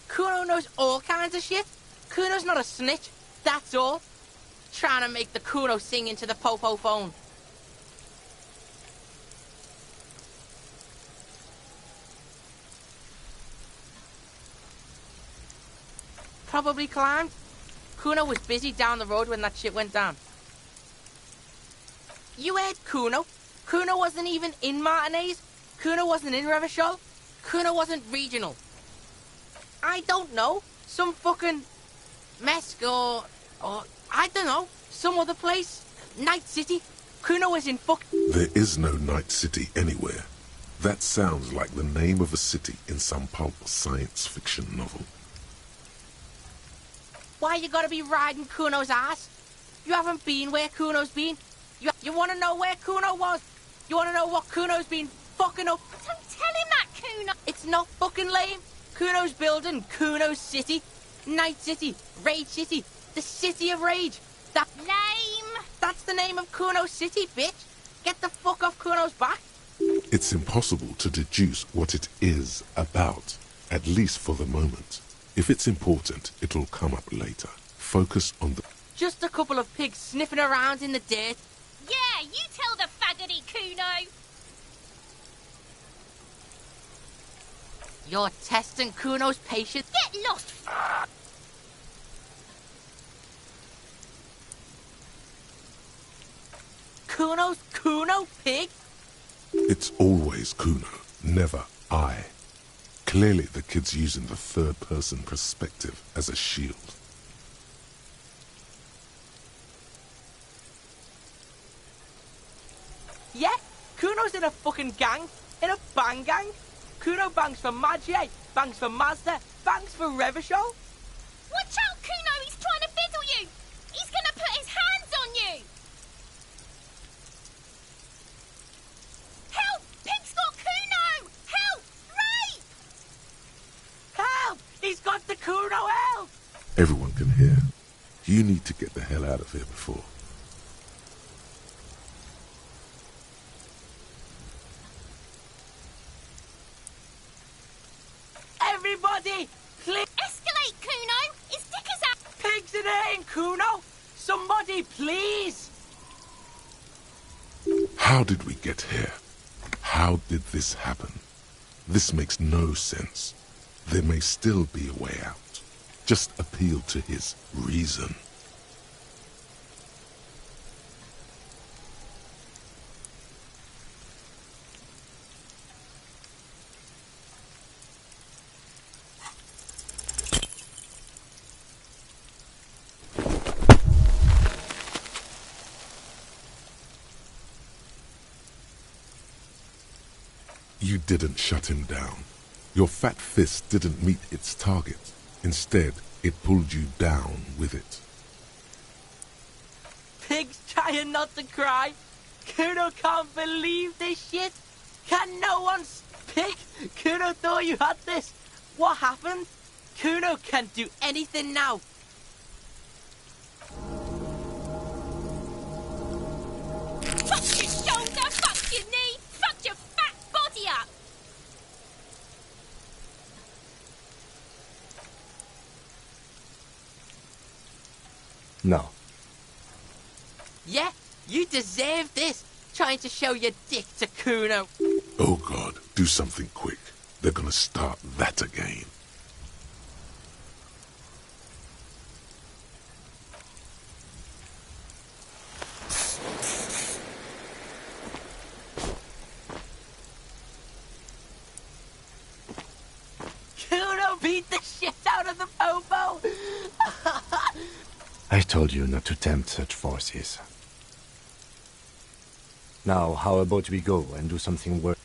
[SPEAKER 8] Kuno knows all kinds of shit. Kuno's not a snitch, that's all. Trying to make the Kuno sing into the popo phone. Probably climbed. Kuno was busy down the road when that shit went down. You heard Kuno. Kuno wasn't even in Martinez. Kuno wasn't in Revachol. Kuno wasn't regional. I don't know. Some fucking Mesk or I don't know. Some other place. Night City. Kuno was in fuck...
[SPEAKER 2] There is no Night City anywhere. That sounds like the name of a city in some pulp science fiction novel.
[SPEAKER 8] Why you gotta be riding Kuno's ass? You haven't been where Kuno's been. You wanna know where Kuno was? You wanna know what Kuno's been fucking up?
[SPEAKER 9] Don't tell him that, Kuno.
[SPEAKER 8] It's not fucking lame. Kuno's building Kuno's City. Night City. Rage City. The City of Rage. That...
[SPEAKER 9] Lame.
[SPEAKER 8] That's the name of Kuno's City, bitch. Get the fuck off Kuno's back.
[SPEAKER 2] It's impossible to deduce what it is about, at least for the moment. If it's important, it'll come up later. Focus on the...
[SPEAKER 8] Just a couple of pigs sniffing around in the dirt.
[SPEAKER 9] Yeah, you tell the faggoty, Kuno.
[SPEAKER 8] You're testing Kuno's patience.
[SPEAKER 9] Get lost.
[SPEAKER 8] Kuno's Kuno, pig?
[SPEAKER 2] It's always Kuno, never I. Clearly the kid's using the third-person perspective as a shield.
[SPEAKER 8] Yeah, Kuno's in a fucking gang. In a bang gang. Kuno bangs for Maggie, bangs for Mazda, bangs for Revachol.
[SPEAKER 9] Watch out, Kuno. He's trying to fiddle you. He's gonna put his hands on you. Help! Pig's got Kuno! Help! Rape!
[SPEAKER 8] Help! He's got the Kuno, help!
[SPEAKER 2] Everyone can hear. You need to get the hell out of here before.
[SPEAKER 8] Everybody, please!
[SPEAKER 9] Escalate, Kuno! His dick is out!
[SPEAKER 8] Pigs in here, Kuno! Somebody, please!
[SPEAKER 2] How did we get here? How did this happen? This makes no sense. There may still be a way out. Just appeal to his reason. You didn't shut him down. Your fat fist didn't meet its target. Instead, it pulled you down with it.
[SPEAKER 8] Pig's trying not to cry. Kuno can't believe this shit. Can no one... Pig, Kuno thought you had this. What happened? Kuno can't do anything now.
[SPEAKER 9] Fuck your shoulder, fuck your knee, fuck your fat body up!
[SPEAKER 6] No.
[SPEAKER 8] Yeah, you deserve this. Trying to show your dick to Kuno.
[SPEAKER 2] Oh God, do something quick. They're gonna start that again.
[SPEAKER 8] Kuno beat the shit out of the popo.
[SPEAKER 6] I told you not to tempt such forces. Now, how about we go and do something worth...